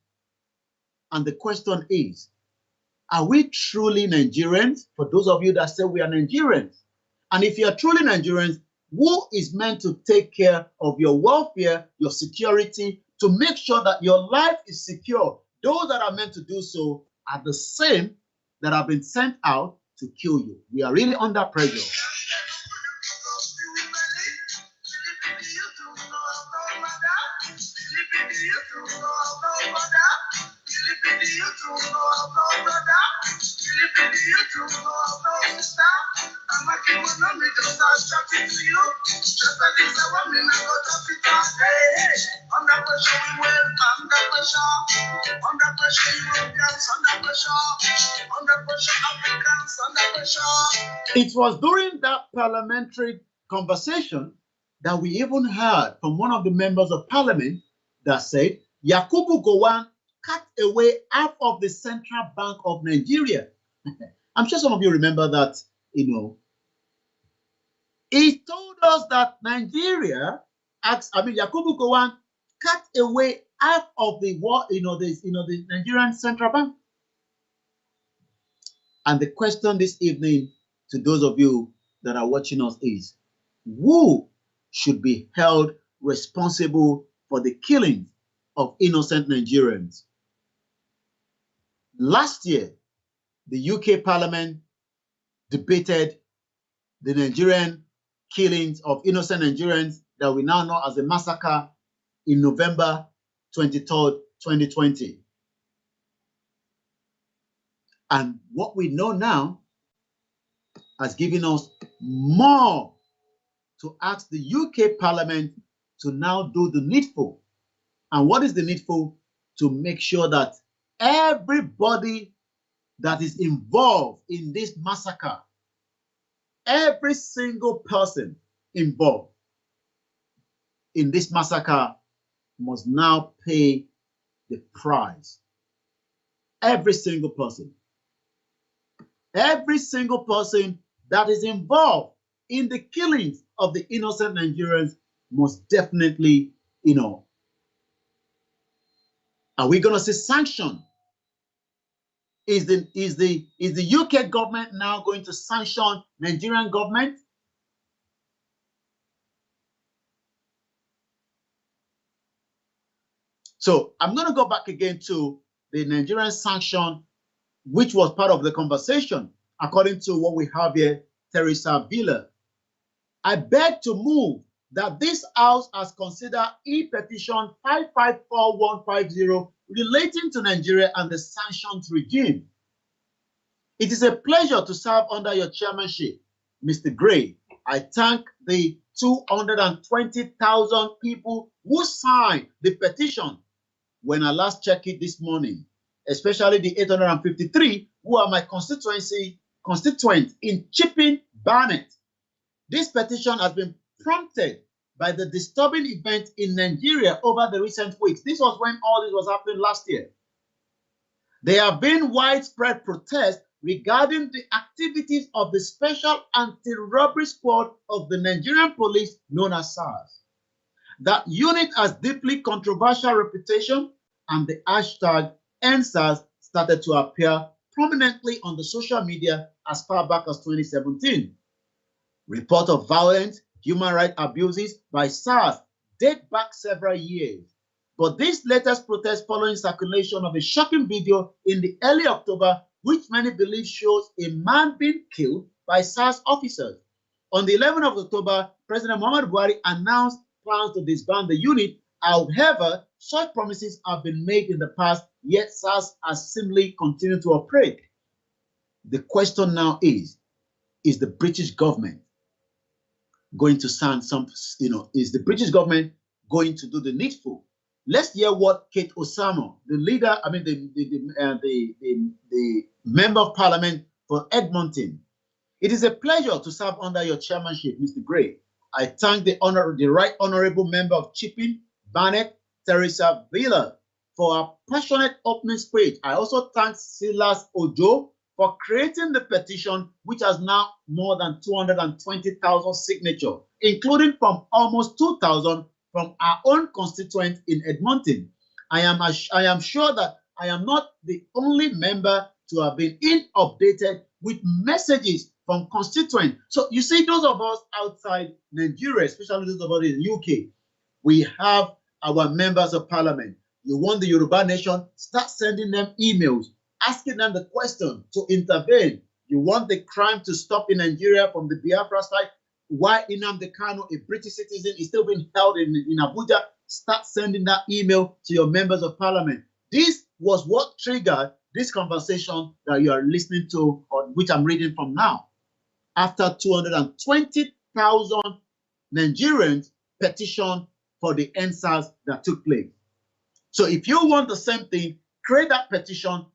[SPEAKER 3] And the question is, are we truly Nigerians? For those of you that say we are Nigerians. And if you are truly Nigerians, who is meant to take care of your welfare, your security, to make sure that your life is secure? those that are meant to do so are the same that have been sent out to kill you. We are really under pressure. It was during that parliamentary conversation that we even heard from one of the members of parliament that said, Yakubu Gowon cut away half of the Central Bank of Nigeria. I'm sure some of you remember that, He told us that Nigeria, Yakubu Gowon cut away half of the the Nigerian Central Bank. And the question this evening to those of you that are watching us is, who should be held responsible for the killing of innocent Nigerians? Last year, the UK Parliament debated the Nigerian killings of innocent Nigerians that we now know as a massacre in November 23rd, 2020. And what we know now has given us more to ask the UK Parliament to now do the needful. And what is the needful? To make sure that everybody that is involved in this massacre, every single person involved in this massacre must now pay the price. Every single person. Every single person that is involved in the killings of the innocent Nigerians must definitely, are we going to see sanction? Is the UK government now going to sanction Nigerian government? So I'm going to go back again to the Nigerian sanction, which was part of the conversation, according to what we have here, Teresa Villa. I beg to move that this House has considered e-petition 554150 relating to Nigeria and the sanctions regime. It is a pleasure to serve under your chairmanship, Mr. Gray. I thank the 220,000 people who signed the petition when I last checked it this morning, especially the 853 who are my constituents in Chipping, Barnet. This petition has been prompted by the disturbing event in Nigeria over the recent weeks. This was when all this was happening last year. There have been widespread protests regarding the activities of the Special Anti-Robbery Squad of the Nigerian police known as SARS. That unit has deeply controversial reputation, and the hashtag EndSARS started to appear prominently on the social media as far back as 2017. Reports of violent human rights abuses by SARS date back several years. But this latest protest following circulation of a shocking video in the early October, which many believe shows a man being killed by SARS officers. On the 11th of October, President Muhammadu Buhari announced plans to disband the unit. However, such promises have been made in the past, yet SARS has simply continued to operate. The question now is the British government going to send some, is the British government going to do the needful? Let's hear what Kate Osamo, the leader, the member of parliament for Edmonton. It is a pleasure to serve under your chairmanship, Mr. Gray. I thank the right honorable member of Chipping, Barnet, Teresa Villa, for her passionate opening speech. I also thank Silas Ojo for creating the petition, which has now more than 220,000 signatures, including from almost 2,000 from our own constituent in Edmonton. I am sure that I am not the only member to have been inundated with messages from constituents. So you see, those of us outside Nigeria, especially those of us in the UK, we have our members of parliament. You want the Yoruba nation, start sending them emails, asking them the question to intervene. You want the crime to stop in Nigeria from the Biafra side. Why Nnamdi Kanu, a British citizen, is still being held in Abuja? Start sending that email to your members of parliament. This was what triggered this conversation that you are listening to, or which I'm reading from now. After 220,000 Nigerians petitioned for the NSAS that took place. So if you want the same thing, create that petition,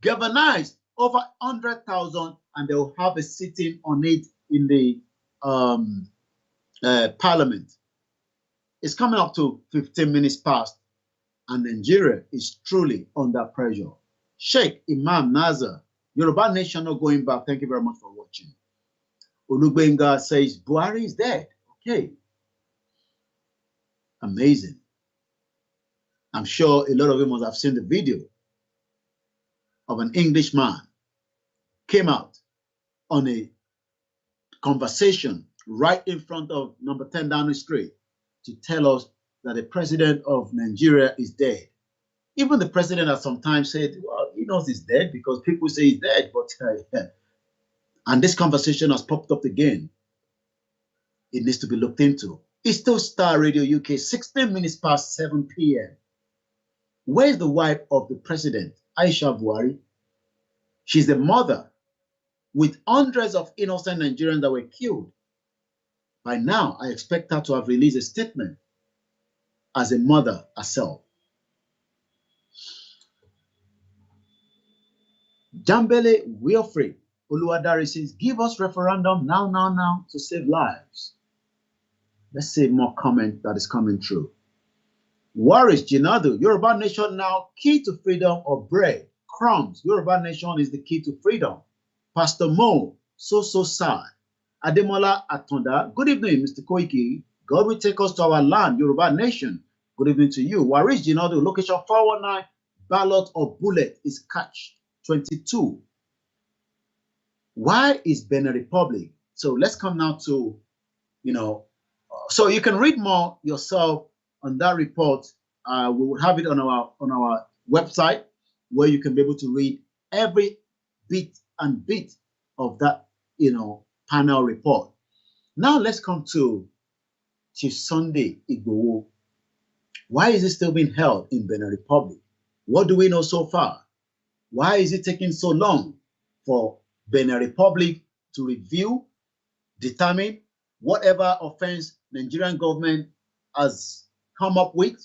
[SPEAKER 3] galvanize over 100,000, and they'll have a sitting on it in the parliament. It's coming up to 15 minutes past, and Nigeria is truly under pressure. Sheikh Imam Nazar, Yoruba Nation not going back. Thank you very much for watching. Olubenga says Buhari is dead. Okay. Amazing. I'm sure a lot of you must have seen the video of an Englishman came out on a conversation right in front of number 10 Downing Street to tell us that the president of Nigeria is dead. Even the president has sometimes said, well, he knows he's dead because people say he's dead. But and this conversation has popped up again. It needs to be looked into. It's still Star Radio UK, 16 minutes past 7 p.m. Where's the wife of the president, Aisha Buhari? She's the mother with hundreds of innocent Nigerians that were killed. By now, I expect her to have released a statement as a mother herself. Jambele Wilfred Oluwadari says, give us referendum now to save lives. Let's see more comment that is coming through. Waris Jinadu, Yoruba Nation now, key to freedom of bread, crumbs. Yoruba Nation is the key to freedom. Pastor Mo, so sad. Ademola Atonda, good evening, Mr. Koiki. God will take us to our land, Yoruba Nation. Good evening to you. Waris Jinadu, location 419, ballot or bullet is catch 22. Why is Benin Republic? So let's come now to, so you can read more yourself on that report. We will have it on our website where you can be able to read every bit of that, panel report. Now let's come to Chief Sunday Igboho. Why is it still being held in Benin Republic? What do we know so far? Why is it taking so long for Benin Republic to review, determine whatever offense Nigerian government has come up with,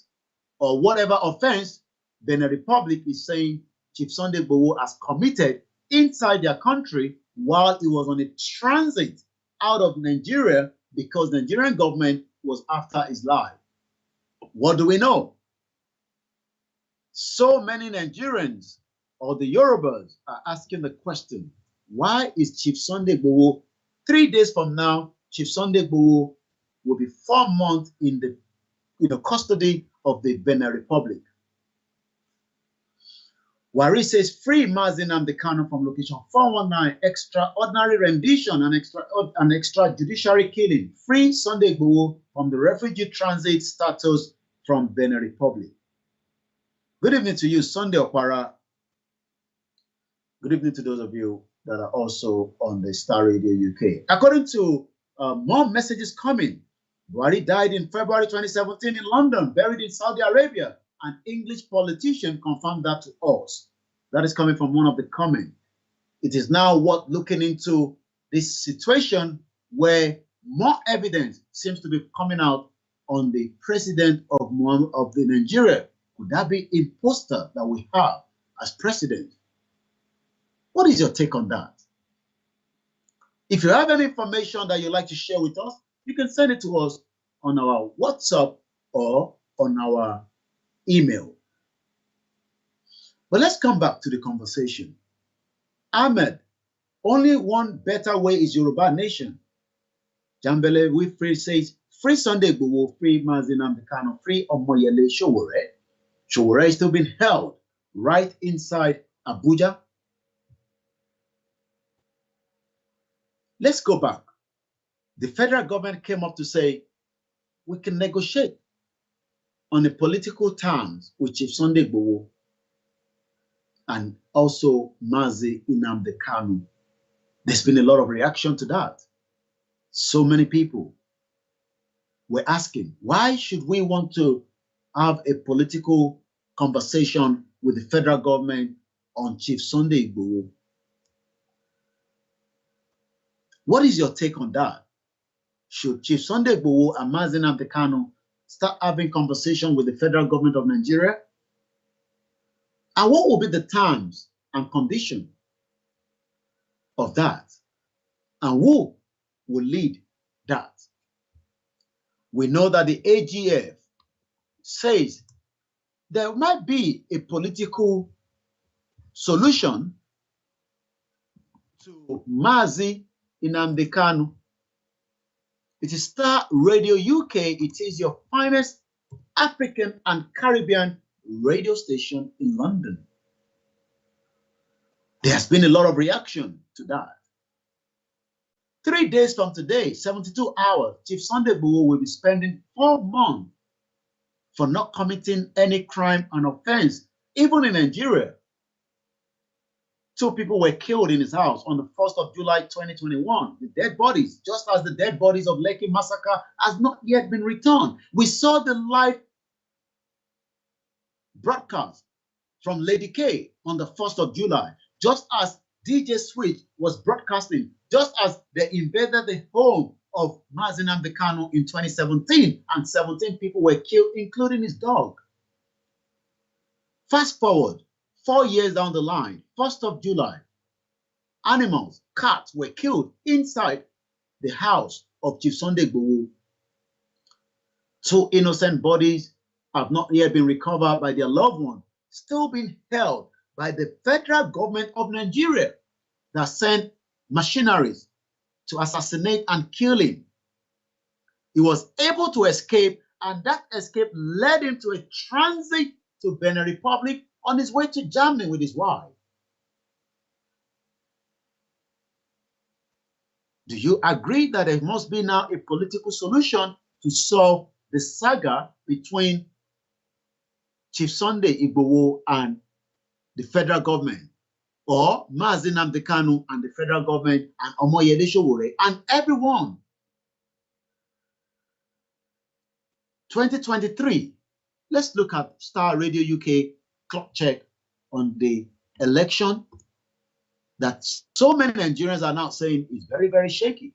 [SPEAKER 3] or whatever offense Benin Republic is saying Chief Sunday Igboho has committed inside their country while he was on a transit out of Nigeria because the Nigerian government was after his life? What do we know? So many Nigerians or the Yorubas are asking the question, why is Chief Sunday Igboho, 3 days from now, Chief Sunday Igboho will be 4 months in the custody of the Benin Republic? Wari says, free Mazi Nnamdi Kanu from location 419, extraordinary rendition and extrajudiciary killing. Free Sunday Igboho from the refugee transit status from Benin Republic. Good evening to you, Sunday Okwara. Good evening to those of you that are also on the Star Radio UK. According to more messages coming, Buhari died in February 2017 in London, buried in Saudi Arabia. An English politician confirmed that to us. That is coming from one of the comments. It is now worth looking into this situation where more evidence seems to be coming out on the president of the Nigeria. Could that be imposter that we have as president? What is your take on that? If you have any information that you'd like to share with us, you can send it to us on our WhatsApp or on our email. But let's come back to the conversation. Ahmed, only one better way is Yoruba Nation. Jambele Wilfred says, free Sunday Igboho, free Mazi Nnamdi Kanu, free Omoyele Sowore. Sowore is still being held right inside Abuja. Let's go back. The federal government came up to say, we can negotiate. on the political terms with Chief Sunday Igboho and also Mazi Nnamdi Kanu. There's been a lot of reaction to that. So many people were asking, why should we want to have a political conversation with the federal government on Chief Sunday Igboho? What is your take on that? Should Chief Sunday Igboho and Mazi Nnamdi Kanu start having conversation with the federal government of Nigeria? And what will be the terms and conditions of that? And who will lead that? We know that the AGF says there might be a political solution to Mazi Nnamdi Kanu. It is Starr Radio UK. It is your finest African and Caribbean radio station in London. There has been a lot of reaction to that. 3 days from today, 72 hours, Chief Sunday Igboho will be spending 4 months for not committing any crime and offense, even in Nigeria. 2 people were killed in his house on the 1st of July 2021. The dead bodies, just as the dead bodies of Lekki massacre, has not yet been returned. We saw the live broadcast from Lady K on the 1st of July, just as DJ Switch was broadcasting, just as they invaded the home of Mazi Nnamdi Kanu in 2017, and 17 people were killed, including his dog. Fast forward 4 years down the line, 1st of July, animals, cats were killed inside the house of Chief Sunday Igboho. 2 innocent bodies have not yet been recovered by their loved ones, still being held by the federal government of Nigeria that sent machineries to assassinate and kill him. He was able to escape, and that escape led him to a transit to Benin Republic on his way to Germany with his wife. Do you agree that there must be now a political solution to solve the saga between Chief Sunday Igboho and the federal government, or Mazi Nnamdi Kanu and the federal government and Omoyele Sowore and everyone? 2023, let's look at Starr Radio UK clock check on the election that so many Nigerians are now saying is very, very shaky.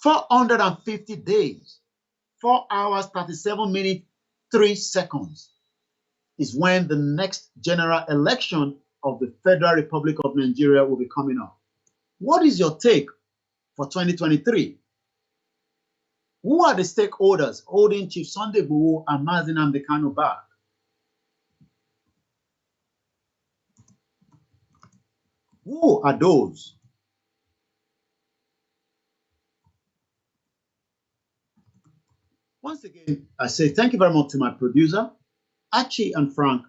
[SPEAKER 3] 450 days, 4 hours, 37 minutes, 3 seconds is when the next general election of the Federal Republic of Nigeria will be coming up. What is your take for 2023? Who are the stakeholders holding Chief Sunday Igboho and Mazi Nnamdi Kanu back? Who are those? Once again, I say thank you very much to my producer, Archie and Frank,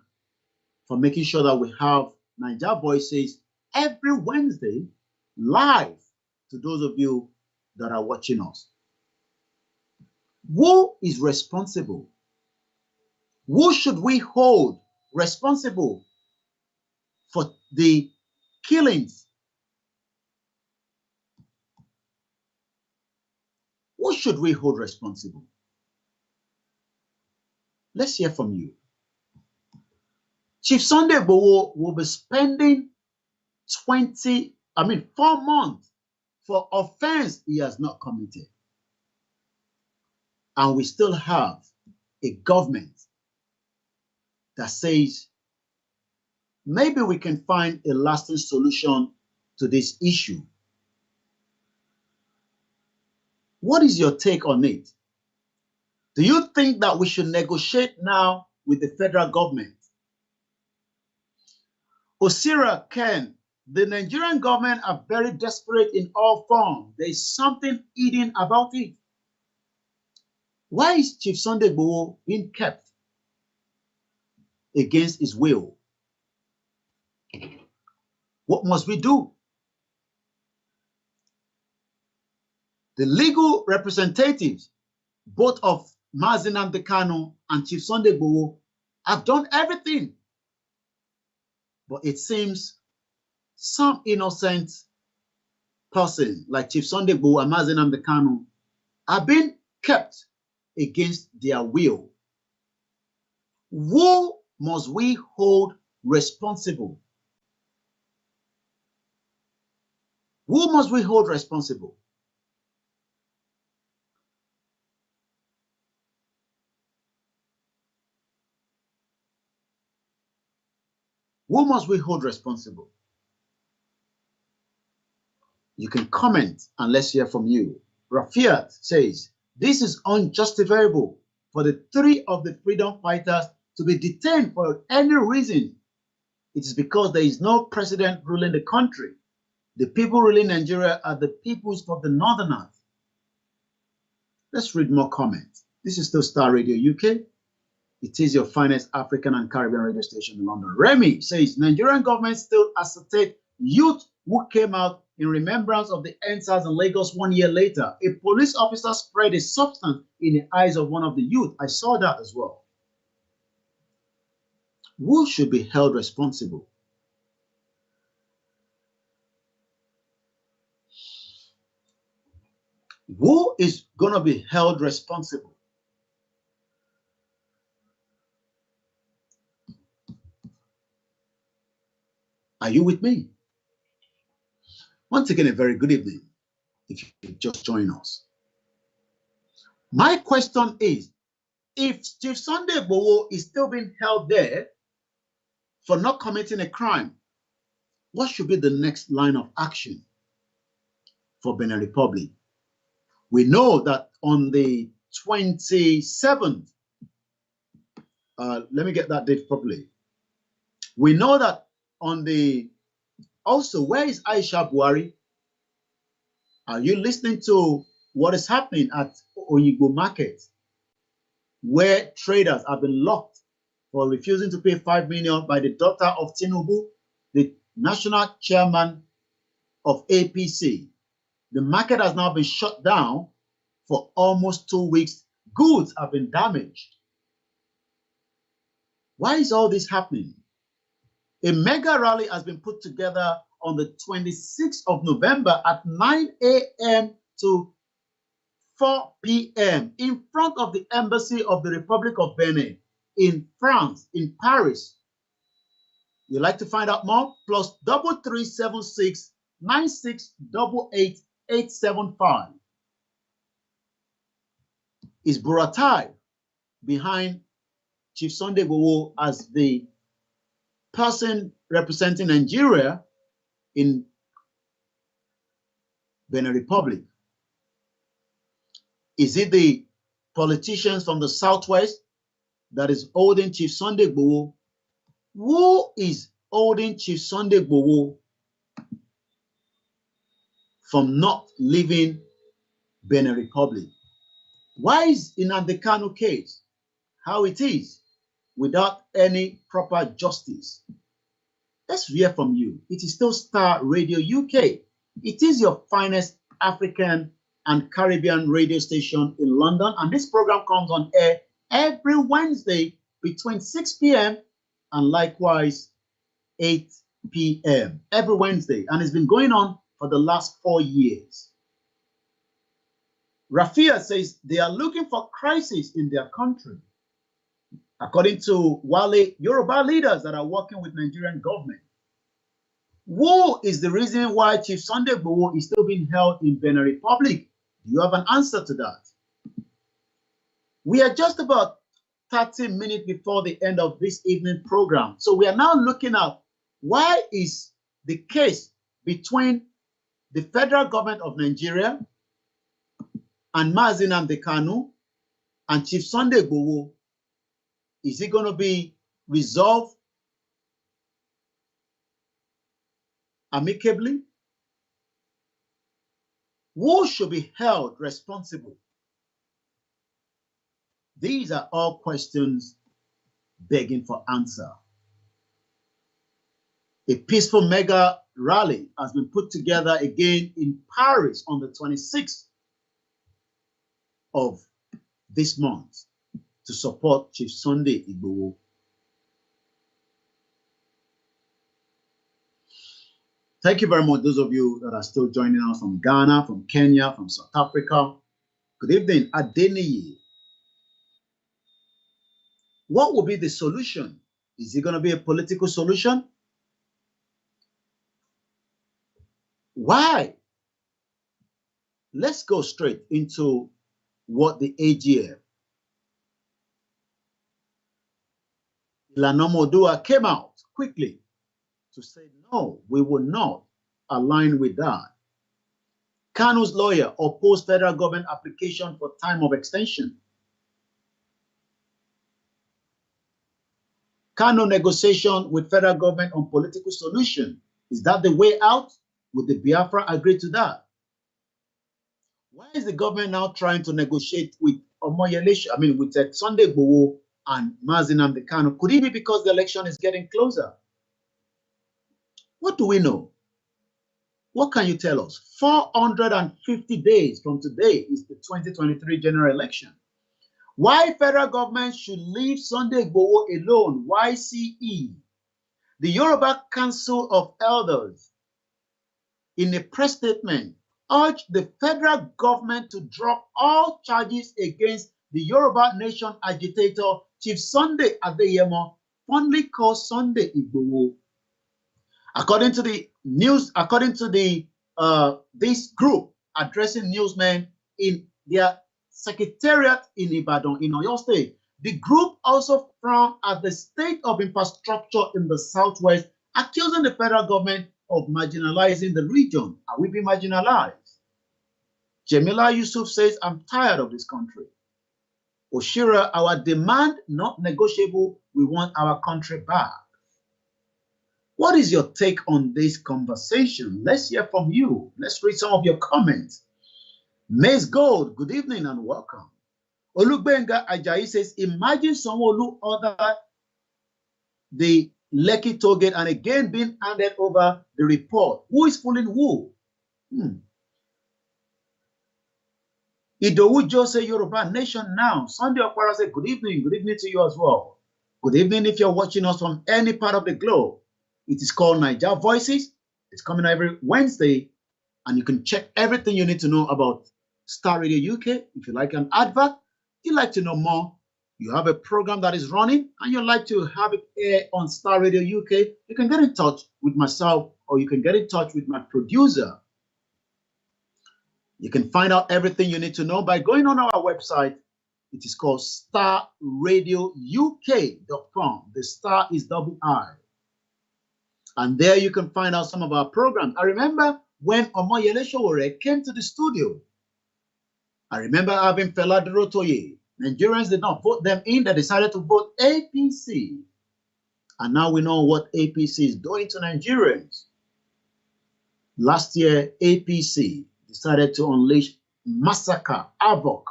[SPEAKER 3] for making sure that we have Naija Voices every Wednesday live to those of you that are watching us. Who is responsible? Who should we hold responsible for the killings? Who should we hold responsible? Let's hear from you. Chief Sunday Igboho will be spending 4 months for offense he has not committed. And we still have a government that says maybe we can find a lasting solution to this issue. What is your take on it? Do you think that we should negotiate now with the federal government? Osira Ken, the Nigerian government are very desperate in all forms. There is something hidden about it. Why is Chief Sunday Igboho being kept against his will? What must we do? The legal representatives, both of Mazi Nnamdi Kanu and Chief Sunday Igboho have done everything. But it seems some innocent person like Chief Sunday Igboho and Mazi Nnamdi Kanu are being kept against their will. Who must we hold responsible? Who must we hold responsible? Who must we hold responsible? You can comment and let's hear from you. Rafiat says, this is unjustifiable for the three of the freedom fighters to be detained for any reason. It is because there is no president ruling the country. The people ruling Nigeria are the peoples of the Northerners. Let's read more comments. This is still Star Radio UK. It is your finest African and Caribbean radio station in London. Remy says, Nigerian government still acetate youth who came out in remembrance of the NSAS in Lagos 1 year later. A police officer sprayed a substance in the eyes of one of the youth. I saw that as well. Who should be held responsible? Who is going to be held responsible? Are you with me? Once again, a very good evening if you just join us. My question is, if Chief Sunday Igboho is still being held there for not committing a crime, what should be the next line of action for Benin Republic? We know that on the 27th, let me get that date properly. We know that on the, also, where is Aisha Buhari? Are you listening to what is happening at Oyigbo Market, where traders have been locked for refusing to pay 5 million by the daughter of Tinubu, the national chairman of APC? The market has now been shut down for almost 2 weeks. Goods have been damaged. Why is all this happening? A mega rally has been put together on the 26th of November at 9 a.m. to 4 p.m. in front of the Embassy of the Republic of Benin in France, in Paris. You'd like to find out more? Plus +3376 9688 875. Is Buratai behind Chief Sunday Igboho as the person representing Nigeria in Benin Republic? Is it the politicians from the Southwest that is holding Chief Sunday Igboho? Who is holding Chief Sunday Igboho from not leaving Benin Republic? Why is in Nnamdi Kanu case how it is without any proper justice? Let's hear from you. It is still Star Radio UK. It is your finest African and Caribbean radio station in London, and this program comes on air every Wednesday between 6 p.m. and likewise 8 p.m. every Wednesday, and it's been going on for the last 4 years. Rafia says they are looking for crisis in their country. According to Wale, Yoruba leaders that are working with Nigerian government. Who is the reason why Chief Sunday Igboho is still being held in Benin Republic? Do you have an answer to that? We are just about 30 minutes before the end of this evening program. So we are now looking at why is the case between the federal government of Nigeria and Mazi Nnamdi Kanu and Chief Sunday Igboho, is it going to be resolved amicably? Who should be held responsible? These are all questions begging for answer. A peaceful mega rally has been put together again in Paris on the 26th of this month to support Chief Sunday Igboho. Thank you very much, those of you that are still joining us from Ghana, from Kenya, from South Africa. Good evening, Adeniyi. What will be the solution? Is it going to be a political solution? Why? Let's go straight into what the AGM, Ilana Modua, came out quickly to say, no, we will not align with that. Kanu's lawyer opposed federal government application for time of extension. Kanu negotiation with federal government on political solution. Is that the way out? Would the Biafra agree to that? Why is the government now trying to negotiate with with Sunday Igboho and Mazi Nnamdi Kanu? Could it be because the election is getting closer? What do we know? What can you tell us? 450 days from today is the 2023 general election. Why federal government should leave Sunday Igboho alone? YCE. The Yoruba Council of Elders, in a press statement, urged the federal government to drop all charges against the Yoruba Nation agitator Chief Sunday Adeyemo, fondly called Sunday Igboho. According to the news, this group addressing newsmen in their secretariat in Ibadan, in Oyo State, the group also frowned at the state of infrastructure in the southwest, accusing the federal government of marginalizing the region. Are we being marginalized? Jamila Yusuf says, I'm tired of this country. Oshira, our demand not negotiable. We want our country back. What is your take on this conversation? Let's hear from you. Let's read some of your comments. Maze Gold, good evening and welcome. Olugbenga Ajayi says, imagine someone who ordered the Lekki toll gate and again being handed over the report. Who is fooling who? Idowu Jose Yoruba Nation now. Sunday Okwara said, good evening to you as well. Good evening if you're watching us from any part of the globe. It is called Niger Voices. It's coming every Wednesday, and you can check everything you need to know about Starr Radio UK. If you like an advert, you'd like to know more, you have a program that is running, and you'd like to have it air on Starr Radio UK, you can get in touch with myself, or you can get in touch with my producer. You can find out everything you need to know by going on our website. It is called starradiouk.com. The star is double I. And there you can find out some of our programs. I remember when Omoyele Sowore came to the studio. I remember having Fela Durotoye. Nigerians did not vote them in. They decided to vote APC. And now we know what APC is doing to Nigerians. Last year, APC decided to unleash massacre, havoc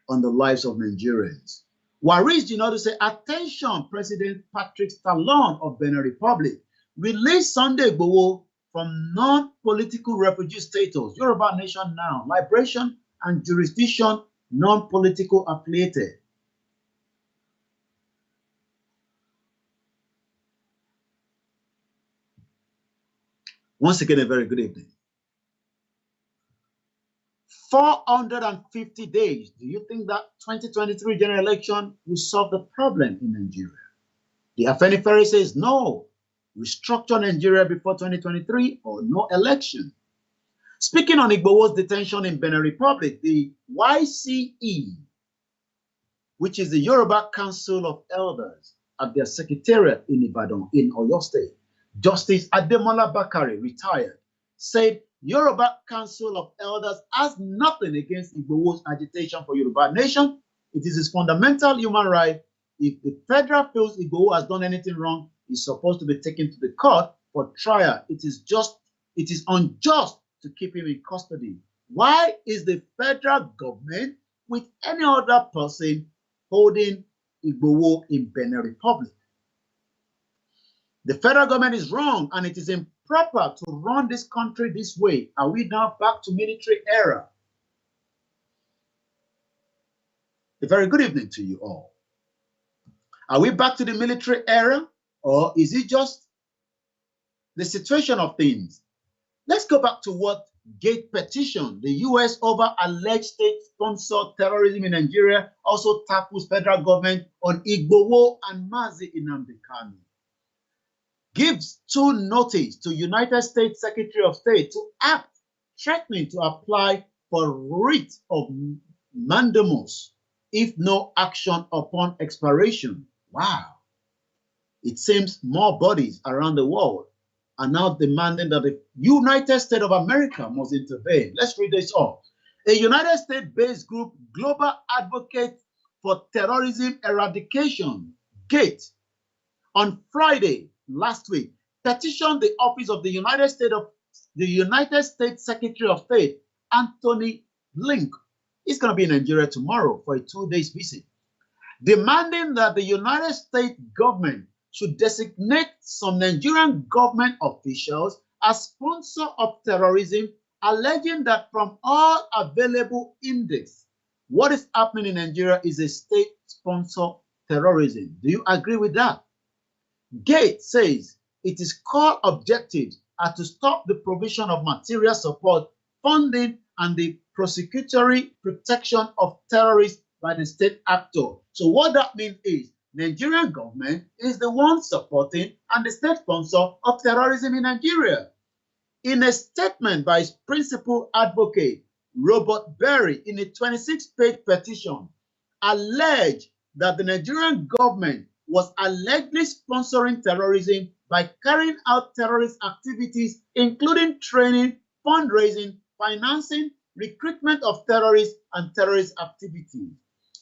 [SPEAKER 3] on the lives of Nigerians. Waris Jinadu said, attention, President Patrick Talon of Benin Republic. Release Sunday Igboho from non-political refugee status. Yoruba Nation now. Liberation and jurisdiction, non-political affiliated. Once again, a very good evening. 450 days. Do you think that 2023 general election will solve the problem in Nigeria? The Afenifere says no. Restructure Nigeria before 2023 or no election. Speaking on Igboho's detention in Benin Republic, the YCE, which is the Yoruba Council of Elders at their secretariat in Ibadan, in Oyo State, Justice Ademola Bakare, retired, said Yoruba Council of Elders has nothing against Igboho's agitation for Yoruba nation. It is his fundamental human right. If the federal feels Igboho has done anything wrong, is supposed to be taken to the court for trial. It is unjust to keep him in custody. Why is the federal government with any other person holding Igboho in Benin Republic? The federal government is wrong, and it is improper to run this country this way. Are we now back to military era? A very good evening to you all. Are we back to the military era, or is it just the situation of things? Let's go back to what Gate petition, the U.S. over alleged state-sponsored terrorism in Nigeria, also tackles federal government on Igboho and Mazi Nnamdi Kanu. Gives two notice to United States Secretary of State to act, threatening to apply for writ of mandamus if no action upon expiration. Wow. It seems more bodies around the world are now demanding that the United States of America must intervene. Let's read this off. A United States-based group, Global Advocate for Terrorism Eradication, GATE, on Friday last week, petitioned the office of the United States Secretary of State, Anthony Blinken. He's going to be in Nigeria tomorrow for a 2-day visit, demanding that the United States government should designate some Nigerian government officials as sponsor of terrorism, alleging that from all available index, what is happening in Nigeria is a state-sponsored terrorism. Do you agree with that? Gates says it is core objectives are to stop the provision of material support, funding, and the prosecutory protection of terrorists by the state actor. So what that means is Nigerian government is the one supporting and the state sponsor of terrorism in Nigeria. In a statement by his principal advocate, Robert Berry, in a 26-page petition, alleged that the Nigerian government was allegedly sponsoring terrorism by carrying out terrorist activities, including training, fundraising, financing, recruitment of terrorists, and terrorist activities.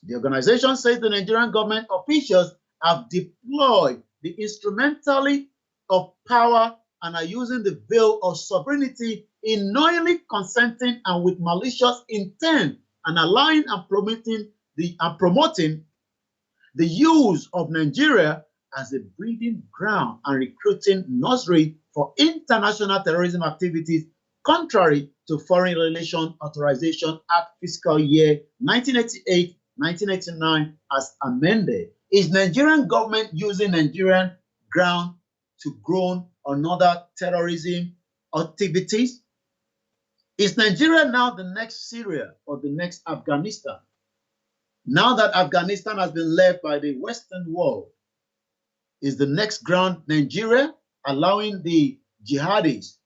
[SPEAKER 3] The organization says the Nigerian government officials have deployed the instrumentality of power and are using the veil of sovereignty in knowingly consenting and with malicious intent and allowing and promoting the use of Nigeria as a breeding ground and recruiting nursery for international terrorism activities, contrary to Foreign Relations Authorization Act fiscal year 1988-1989 as amended. Is Nigerian government using Nigerian ground to grow another terrorism activities? Is Nigeria now the next Syria or the next Afghanistan? Now that Afghanistan has been left by the Western world, is the next ground Nigeria, allowing the jihadis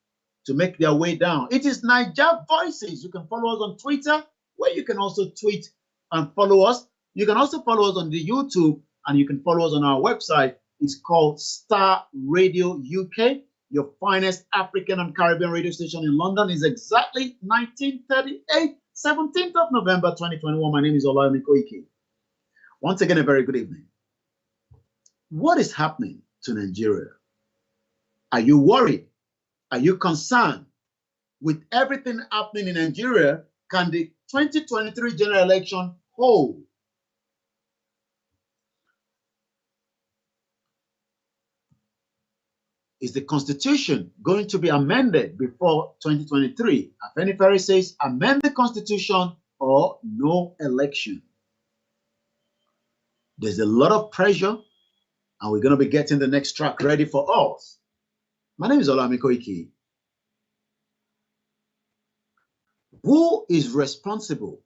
[SPEAKER 3] to make their way down? It is Niger Voices. You can follow us on Twitter, where you can also tweet and follow us. You can also follow us on the YouTube, and you can follow us on our website. It's called Starr Radio UK. Your finest African and Caribbean radio station in London is exactly 1938, 17th of November, 2021. My name is Olayomi Koiki. Once again, a very good evening. What is happening to Nigeria? Are you worried? Are you concerned? With everything happening in Nigeria, can the 2023 general election hold? Is the constitution going to be amended before 2023? Afenifere says amend the constitution or no election. There's a lot of pressure, and we're going to be getting the next track ready for us. My name is Olayomi Koiki. Who is responsible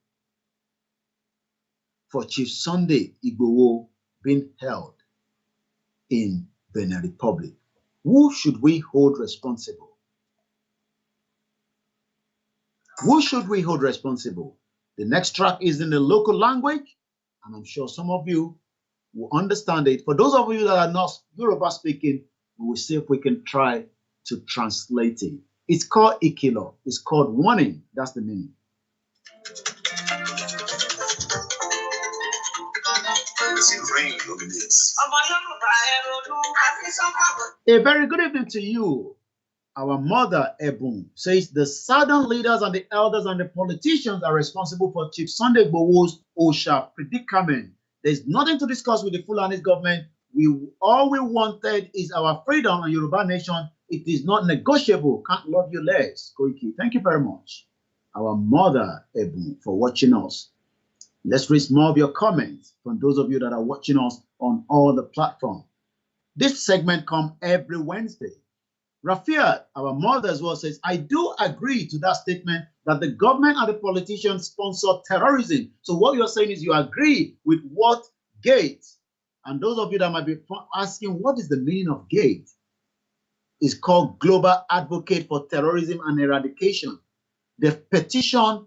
[SPEAKER 3] for Chief Sunday Igboho being held in Benin Republic? Who should we hold responsible? Who should we hold responsible? The next track is in the local language, and I'm sure some of you will understand it. For those of you that are not Yoruba speaking, we will see if we can try to translate it. It's called Ikilo. It's called warning. That's the meaning. A very good evening to you. Our mother, Ebun, says the southern leaders and the elders and the politicians are responsible for Chief Sunday Igboho's OSHA predicament. There's nothing to discuss with the Fulani government. All we wanted is our freedom and Yoruba nation. It is not negotiable. Can't love you less. Koiki, thank you very much. Our mother, Ebun, for watching us. Let's read more of your comments from those of you that are watching us on all the platforms. This segment comes every Wednesday. Rafia, our mother as well, says, I do agree to that statement that the government and the politicians sponsor terrorism. So what you're saying is you agree with what Gates, and those of you that might be asking, what is the meaning of Gates? It's called Global Advocate for Terrorism and Eradication. They've petitioned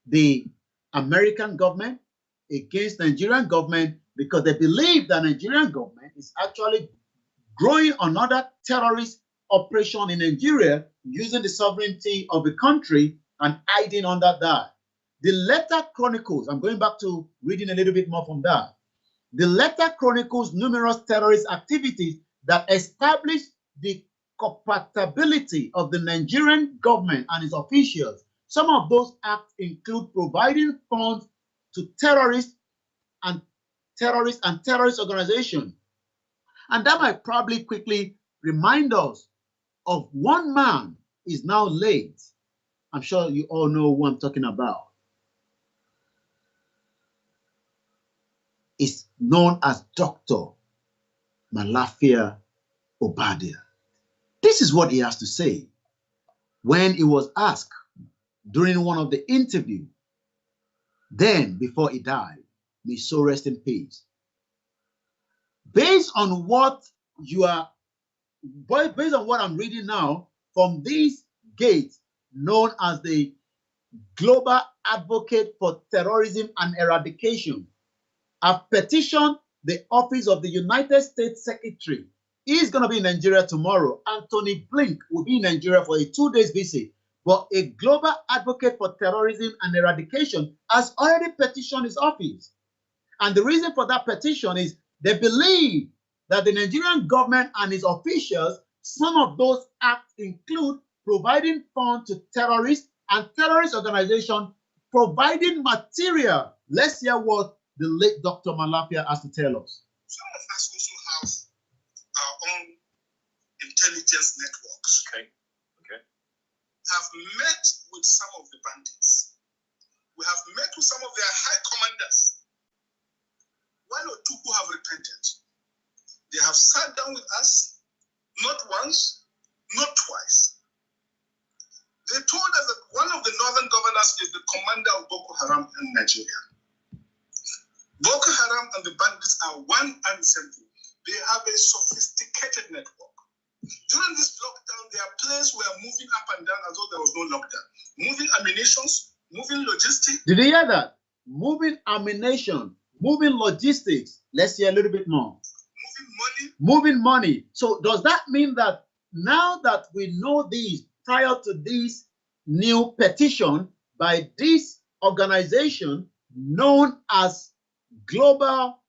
[SPEAKER 3] the American government against the Nigerian government because they believe that Nigerian government is actually growing another terrorist operation in Nigeria using the sovereignty of the country and hiding under that. The letter chronicles, I'm going back to reading a little bit more from that. The letter chronicles numerous terrorist activities that establish the compatibility of the Nigerian government and its officials. Some of those acts include providing funds to terrorist organizations. And that might probably quickly remind us of one man is now late. I'm sure you all know who I'm talking about. It's known as Dr. Malafia Obadia. This is what he has to say when he was asked during one of the interviews, then before he died. May so rest in peace. Based on what I'm reading now from these gates known as the Global Advocate for Terrorism and Eradication, have petitioned the office of the United States Secretary. He's going to be in Nigeria tomorrow. Anthony Blink will be in Nigeria for a 2-day visit. But a Global Advocate for Terrorism and Eradication has already petitioned his office. And the reason for that petition is they believe that the Nigerian government and its officials, some of those acts include providing funds to terrorists and terrorist organizations, providing material. Let's hear what the late Dr. Malafia has to tell us.
[SPEAKER 2] Some of us also have our own intelligence networks.
[SPEAKER 6] Okay.
[SPEAKER 2] Have met with some of the bandits. We have met with some of their high commanders. One or two who have repented. They have sat down with us, not once, not twice. They told us that one of the northern governors is the commander of Boko Haram in Nigeria. Boko Haram and the bandits are one and the same thing. They have a sophisticated network. During this lockdown, their planes were moving up and down as though there was no lockdown. Moving ammunitions, moving logistics.
[SPEAKER 3] Did you hear that? Moving ammunition, moving logistics. Let's hear a little bit more.
[SPEAKER 2] Moving money.
[SPEAKER 3] Moving money. So does that mean that now that we know these, prior to this new petition by this organization known as Global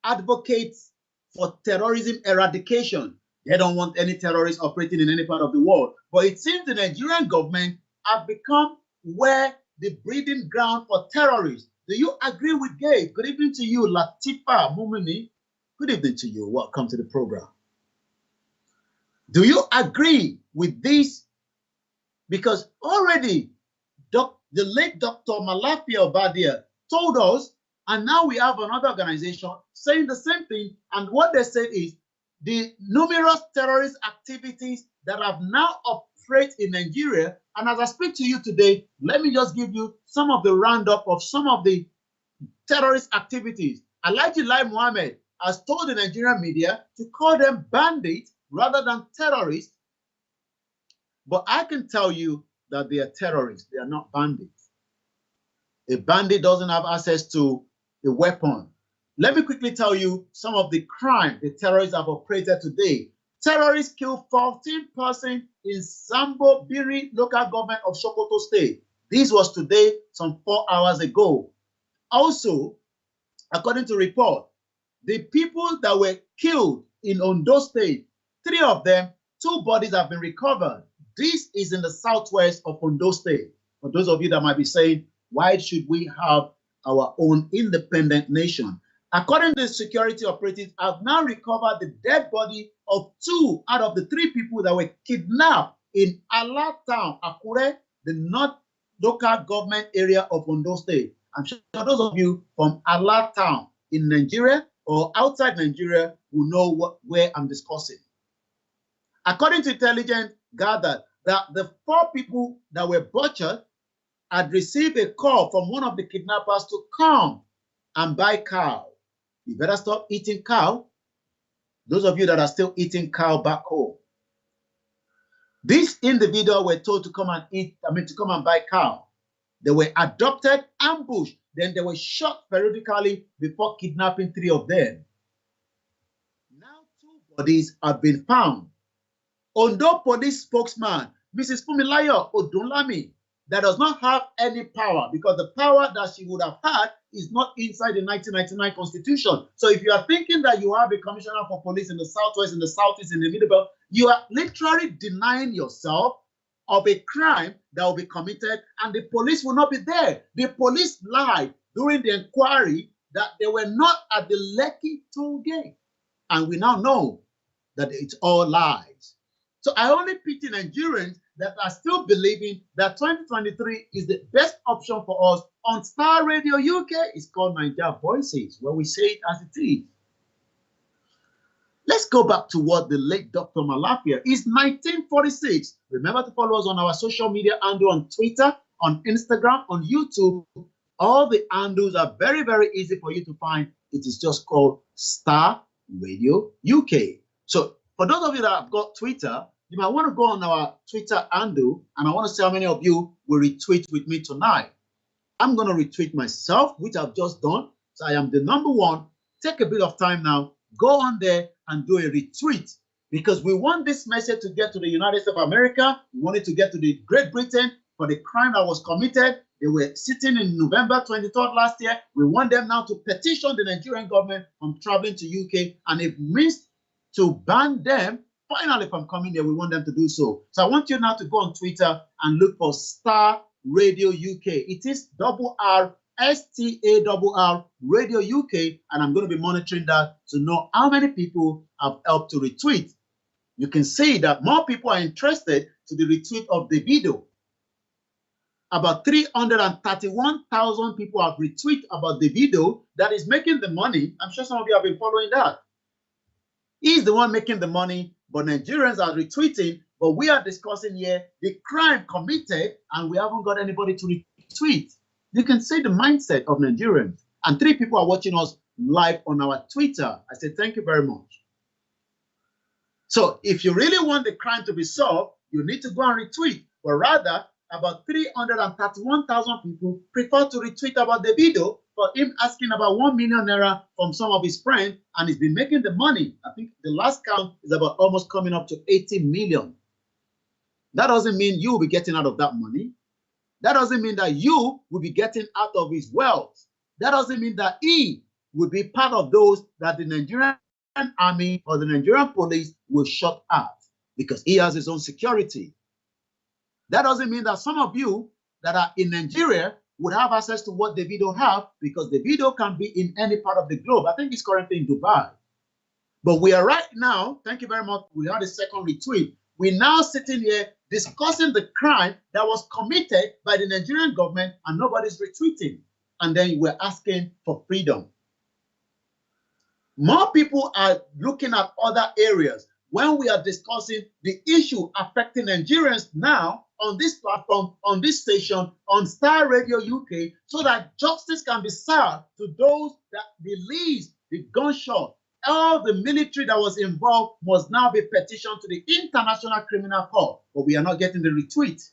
[SPEAKER 3] Advocates for Terrorism Eradication, they don't want any terrorists operating in any part of the world. But it seems the Nigerian government have become where the breeding ground for terrorists. Do you agree with Gabe? Good evening to you, Latifa Mumini. Good evening to you. Welcome to the program. Do you agree with this? Because already the late Dr. Malafia Obadia told us, and now we have another organization saying the same thing. And what they said is the numerous terrorist activities that have now operated in Nigeria. And as I speak to you today, let me just give you some of the roundup of some of the terrorist activities. Alhaji Lai Mohammed has told the Nigerian media to call them bandits rather than terrorists. But I can tell you that they are terrorists. They are not bandits. A bandit doesn't have access to a weapon. Let me quickly tell you some of the crime the terrorists have operated today. Terrorists killed 14 persons in Sambo Biri local government of Sokoto State. This was today, some 4 hours ago. Also, according to report, the people that were killed in Ondo State, 3 of them, 2 bodies have been recovered. This is in the southwest of Ondo State. For those of you that might be saying, why should we have our own independent nation? According to the security operatives, have now recovered the dead body of 2 out of the 3 people that were kidnapped in Ala Town, Akure, the north local government area of Ondo State. I'm sure those of you from Ala Town in Nigeria or outside Nigeria will know where I'm discussing. According to intelligence gathered, that the 4 people that were butchered had received a call from one of the kidnappers to come and buy cow. You better stop eating cow. Those of you that are still eating cow back home. These individuals were told to come and to come and buy cow. They were adopted, ambushed, then they were shot periodically before kidnapping 3 of them. Now 2 bodies have been found. Ondo police spokesman, Mrs. Fumilayo Odunlami, that does not have any power because the power that she would have had is not inside the 1999 Constitution. So if you are thinking that you have a commissioner for police in the Southwest, in the Southeast, in the Middle Belt, you are literally denying yourself of a crime that will be committed and the police will not be there. The police lied during the inquiry that they were not at the Lekki toll gate. And we now know that it's all lies. So I only pity Nigerians that are still believing that 2023 is the best option for us on Starr Radio UK. It's called Niger Voices, where we say it as it is. Let's go back to what the late Dr. Malafia is 1946. Remember to follow us on our social media handle on Twitter, on Instagram, on YouTube. All the handles are very, very easy for you to find. It is just called Starr Radio UK. So for those of you that have got Twitter, you might want to go on our Twitter handle, and I want to see how many of you will retweet with me tonight. I'm going to retweet myself, which I've just done. So I am the #1. Take a bit of time now. Go on there and do a retweet because we want this message to get to the United States of America. We want it to get to the Great Britain for the crime that was committed. They were sitting in November 23rd last year. We want them now to petition the Nigerian government from traveling to UK, and if means to ban them finally from coming there, we want them to do so. So I want you now to go on Twitter and look for Starr Radio UK. It is RRSTARR Radio UK, and I'm going to be monitoring that to know how many people have helped to retweet. You can see that more people are interested to the retweet of the video. About 331,000 people have retweeted about the video that is making the money. I'm sure some of you have been following that. He's the one making the money, but Nigerians are retweeting. But we are discussing here the crime committed, and we haven't got anybody to retweet. You can see the mindset of Nigerians. And 3 people are watching us live on our Twitter. I say thank you very much. So if you really want the crime to be solved, you need to go and retweet. But rather, about 331,000 people prefer to retweet about the video for him asking about 1 million naira from some of his friends, and he's been making the money. I think the last count is about almost coming up to 80 million. That doesn't mean you will be getting out of that money. That doesn't mean that you will be getting out of his wealth. That doesn't mean that he will be part of those that the Nigerian army or the Nigerian police will shut out because he has his own security. That doesn't mean that some of you that are in Nigeria would have access to what Davido have, because Davido can be in any part of the globe. I think he's currently in Dubai. But we are right now, thank you very much, we had a second retweet. We're now sitting here discussing the crime that was committed by the Nigerian government, and nobody's retweeting. And then we're asking for freedom. More people are looking at other areas when we are discussing the issue affecting Nigerians now on this platform, on this station, on Starr Radio UK, so that justice can be served to those that released the gunshot. All the military that was involved must now be petitioned to the International Criminal Court, but we are not getting the retweet.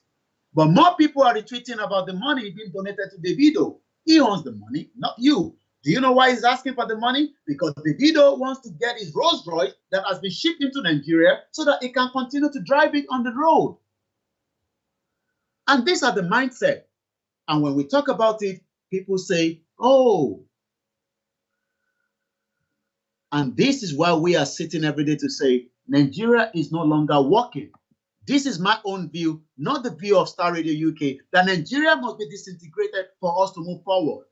[SPEAKER 3] But more people are retweeting about the money being donated to Davido. He owns the money, not you. Do you know why he's asking for the money? Because Davido wants to get his Rolls Royce that has been shipped into Nigeria so that he can continue to drive it on the road. And these are the mindset. And when we talk about it, people say, oh. And this is why we are sitting every day to say, Nigeria is no longer working. This is my own view, not the view of Starr Radio UK, that Nigeria must be disintegrated for us to move forward.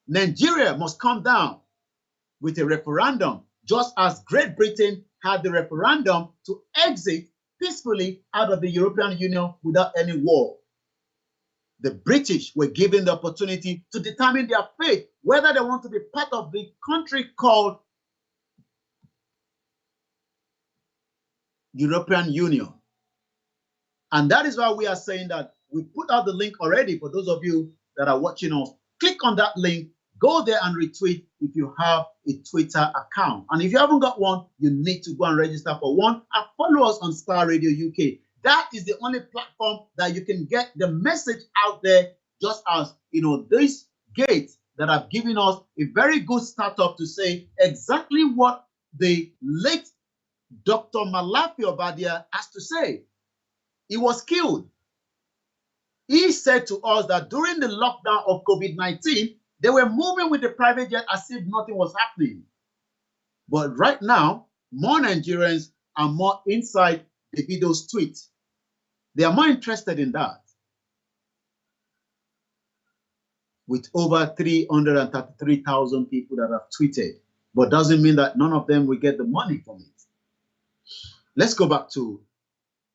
[SPEAKER 3] Nigeria must come down with a referendum, just as Great Britain had the referendum to exit peacefully out of the European Union without any war. The British were given the opportunity to determine their fate, whether they want to be part of the country called European Union. And that is why we are saying that we put out the link already for those of you that are watching us. Click on that link, go there and retweet if you have a Twitter account. And if you haven't got one, you need to go and register for one and follow us on Starr Radio UK. That is the only platform that you can get the message out there, just as, you know, these gates that have given us a very good startup to say exactly what the late Dr. Malafi Obadia has to say. He was killed. He said to us that during the lockdown of COVID-19, they were moving with the private jet as if nothing was happening. But right now, more Nigerians are more inside Davido's tweet. They are more interested in that. With over 333,000 people that have tweeted. But doesn't mean that none of them will get the money from it. Let's go back to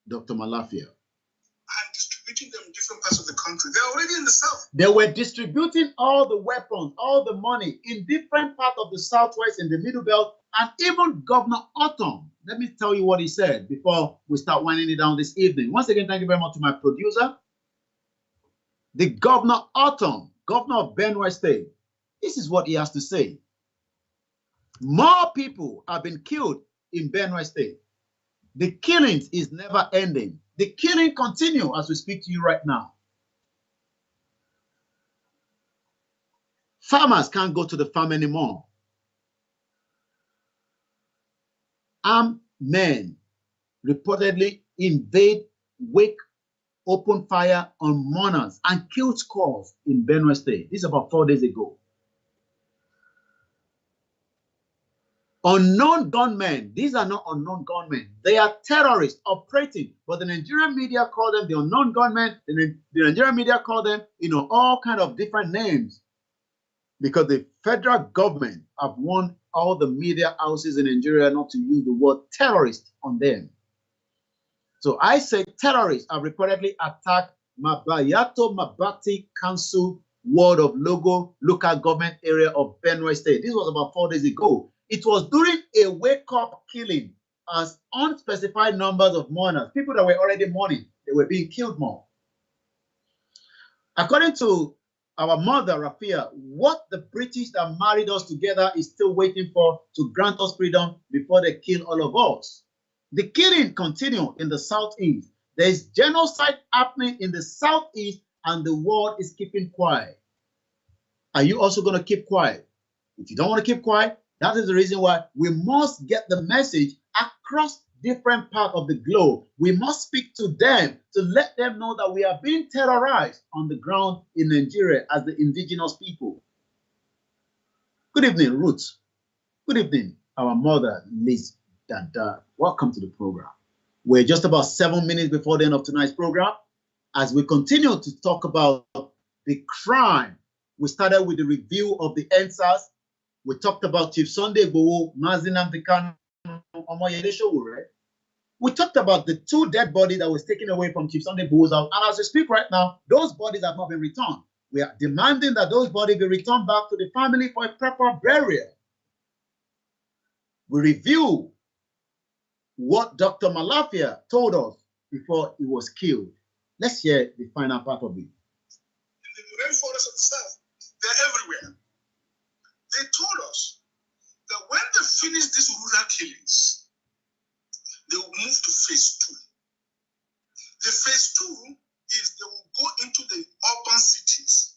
[SPEAKER 3] Dr. Malafia.
[SPEAKER 2] And distributing them in different parts of the country. They're already in the south.
[SPEAKER 3] They were distributing all the weapons, all the money in different parts of the southwest, in the middle belt, and even Governor Autumn. Let me tell you what he said before we start winding it down this evening. Once again, thank you very much to my producer. The Governor Autumn, Governor of Benue State, this is what he has to say. More people have been killed in Benue State. The killings is never ending. The killing continue as we speak to you right now. Farmers can't go to the farm anymore. Armed men reportedly invade, open fire on mourners and killed scores in Benue State. This is about 4 days ago. Unknown gunmen. These are not unknown gunmen. They are terrorists operating. But the Nigerian media call them the unknown gunmen. The Nigerian media call them, you know, all kind of different names. Because the federal government have warned all the media houses in Nigeria not to use the word terrorist on them. So I say terrorists have reportedly attacked Mabayato Mabati Council ward of local government area of Benue State. This was about 4 days ago. It was during a wake-up killing as unspecified numbers of mourners, people that were already mourning, they were being killed more. According to our mother, Rafia, what the British that married us together is still waiting for to grant us freedom before they kill all of us. The killing continues in the southeast. There is genocide happening in the southeast and the world is keeping quiet. Are you also going to keep quiet? If you don't want to keep quiet, that is the reason why we must get the message across different parts of the globe. We must speak to them to let them know that we are being terrorized on the ground in Nigeria as the indigenous people. Good evening, Ruth. Good evening, our mother, Liz Dada. Welcome to the program. We're just about 7 minutes before the end of tonight's program. As we continue to talk about the crime, we started with the review of the NSAS. We talked about Chief Sunday Igboho, Mazinam Dikano, Omoyele Sowore. We talked about the 2 dead bodies that was taken away from Chief Sunday Igboho's house. And as we speak right now, those bodies have not been returned. We are demanding that those bodies be returned back to the family for a proper burial. We review what Dr. Malafia told us before he was killed. Let's hear the final part of it.
[SPEAKER 2] In the rainforests of the south, they're everywhere. They told us that when they finish these rural killings, they will move to phase 2. The phase 2 is they will go into the urban cities,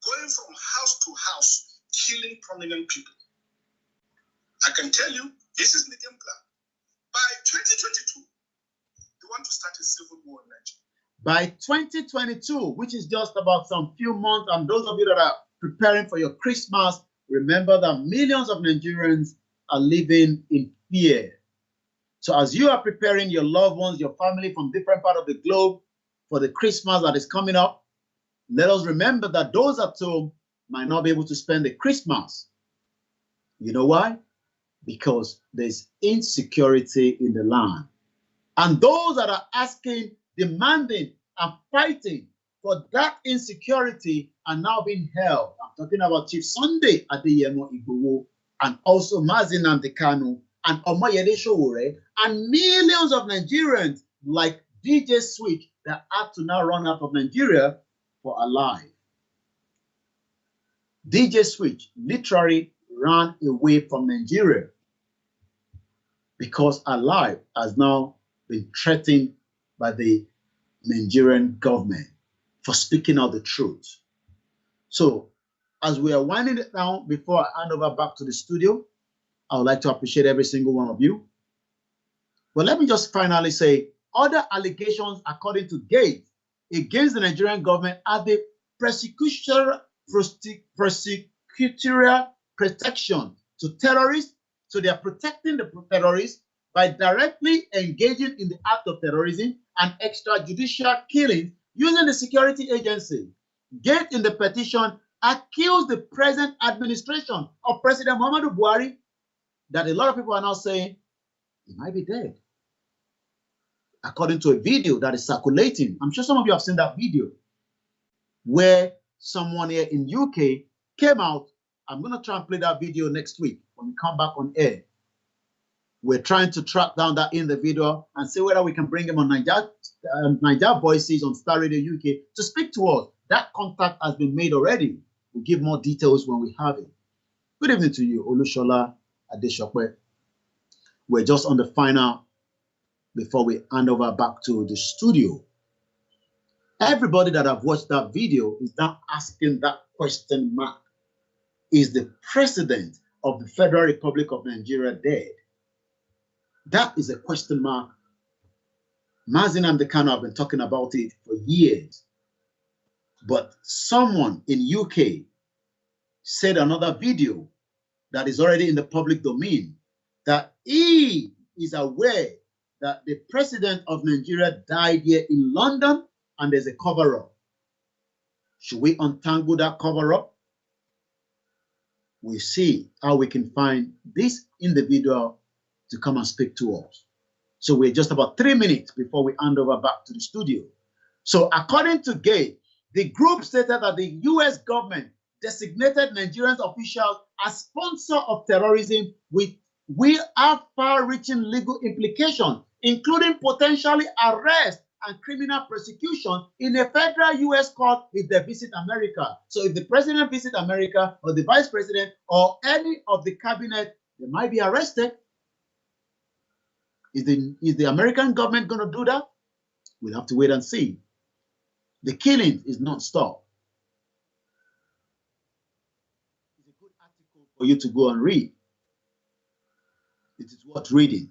[SPEAKER 2] going from house to house, killing prominent people. I can tell you, this is the game plan. By 2022, they want to start a civil war in Nigeria.
[SPEAKER 3] By 2022, which is just about some few months, and those of you that are preparing for your Christmas, remember that millions of Nigerians are living in fear. So as you are preparing your loved ones, your family from different parts of the globe for the Christmas that is coming up, let us remember that those at home might not be able to spend the Christmas. You know why? Because there's insecurity in the land. And those that are asking, demanding, and fighting for that insecurity are now being held. I'm talking about Chief Sunday Adeyemo Igboho and also Mazi Nnamdi Kanu and Omoyede Sowore and millions of Nigerians like DJ Switch that had to now run out of Nigeria for a life. DJ Switch literally ran away from Nigeria because her life has now been threatened by the Nigerian government for speaking out the truth. So, as we are winding it down, before I hand over back to the studio, I would like to appreciate every single one of you. But let me just finally say, other allegations, according to Gates, against the Nigerian government are the prosecutorial protection to terrorists. So they are protecting the terrorists by directly engaging in the act of terrorism and extrajudicial killing using the security agency. Gates in the petition accused the present administration of President Muhammadu Buhari that a lot of people are now saying he might be dead. According to a video that is circulating, I'm sure some of you have seen that video, where someone here in UK came out. I'm going to try and play that video next week when we come back on air. We're trying to track down that in the video and see whether we can bring him on Niger Voices on Starr Radio UK to speak to us. That contact has been made already. We'll give more details when we have it. Good evening to you, Olushola Adeshokwe. We're just on the final before we hand over back to the studio. Everybody that have watched that video is now asking that question mark. Is the president of the Federal Republic of Nigeria dead? That is a question mark. Mazi Nnamdi Kanu have been talking about it for years. But someone in UK said another video that is already in the public domain that he is aware that the president of Nigeria died here in London and there's a cover-up. Should we untangle that cover-up? We'll see how we can find this individual to come and speak to us. So we're just about 3 minutes before we hand over back to the studio. So according to Gay, the group stated that the US government designated Nigerian officials as sponsor of terrorism will have far-reaching legal implications, including potentially arrest and criminal prosecution in a federal U.S. court if they visit America. So if the president visits America or the vice president or any of the cabinet, they might be arrested. Is the American government going to do that? We'll have to wait and see. The killing is not stopped. It's a good article for you to go and read. It is worth reading.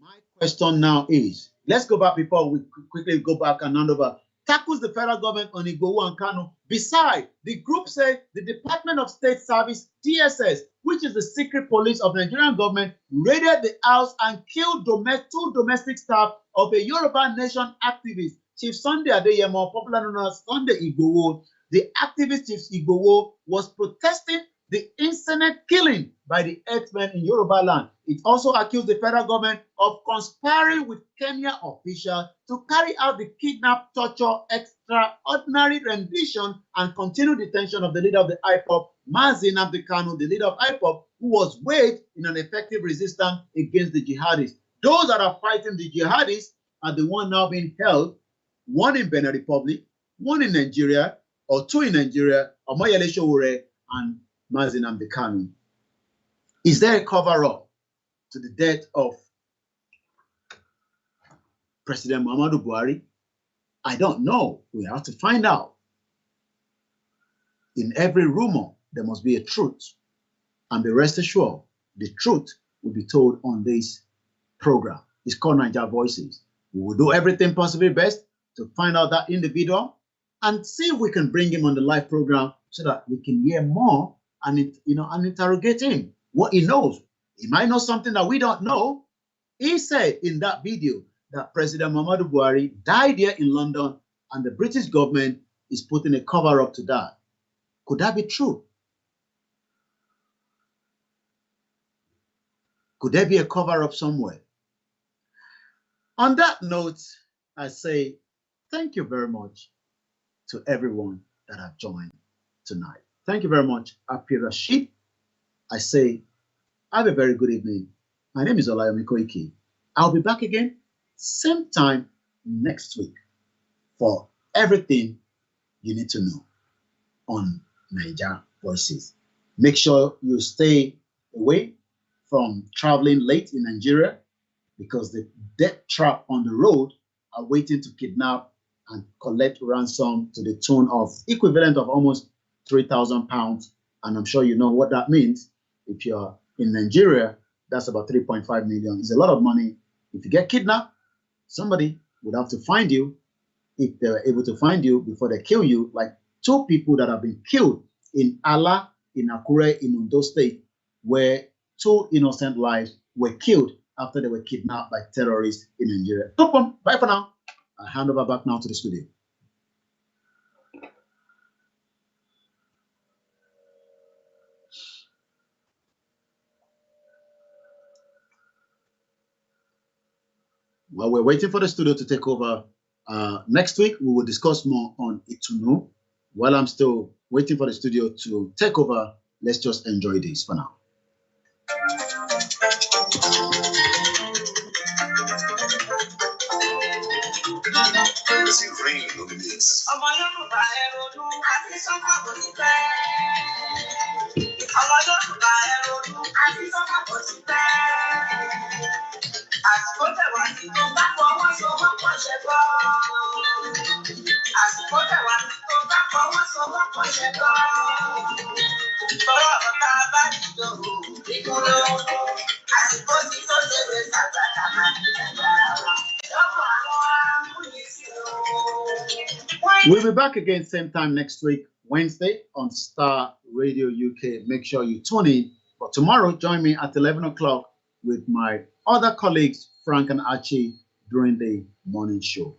[SPEAKER 3] My question now is, let's go back before we quickly go back and hand over. Tackles the federal government on Igboho and Kanu. Besides, the group said the Department of State Service, DSS, which is the secret police of the Nigerian government, raided the house and killed two domestic staff of a Yoruba Nation activist, Chief Sunday Adeyemo, popularly known as Sunday Igboho. The activist Chief Igboho was protesting the insane killing by the herdsmen in Yoruba land. It also accused the federal government of conspiring with Kenya officials to carry out the kidnap, torture, extraordinary rendition, and continued detention of the leader of the IPOB, Mazi Nnamdi Kanu, the leader of IPOB, who was waged in an effective resistance against the jihadists. Those that are fighting the jihadists are the one now being held, one in Benin Republic, one in Nigeria, or two in Nigeria, Omoyede Sowore and Mazi Nnamdi Kanu. Is there a cover-up to the death of President Muhammadu Buhari? I don't know. We have to find out. In every rumor, there must be a truth. And be rest assured, the truth will be told on this program. It's called Niger Voices. We will do everything possibly best to find out that individual and see if we can bring him on the live program so that we can hear more and interrogate him. What he knows. He might know something that we don't know. He said in that video that President Muhammadu Buhari died here in London and the British government is putting a cover-up to that. Could that be true? Could there be a cover-up somewhere? On that note, I say thank you very much to everyone that have joined tonight. Thank you very much, Api Rashid. I say, have a very good evening. My name is Olayomi Koiki. I'll be back again same time next week for everything you need to know on Naija Voices. Make sure you stay away from traveling late in Nigeria because the death trap on the road are waiting to kidnap and collect ransom to the tune of equivalent of almost 3,000 pounds. And I'm sure you know what that means. If you're in Nigeria, that's about 3.5 million. It's a lot of money. If you get kidnapped, somebody would have to find you. If they were able to find you before they kill you, like 2 people that have been killed in Ala, in Akure, in Ondo State, where 2 innocent lives were killed after they were kidnapped by terrorists in Nigeria. Bye for now. I hand over back now to the studio. While we're waiting for the studio to take over, next week we will discuss more on Itunu. While I'm still waiting for the studio to take over, let's just enjoy this for now. We'll be back again same time next week, Wednesday, on Starr Radio UK. Make sure you tune in. But tomorrow, join me at 11 o'clock with my other colleagues, Frank and Archie, during the morning show.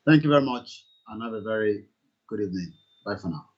[SPEAKER 3] Thank you very much and have a very good evening. Bye for now.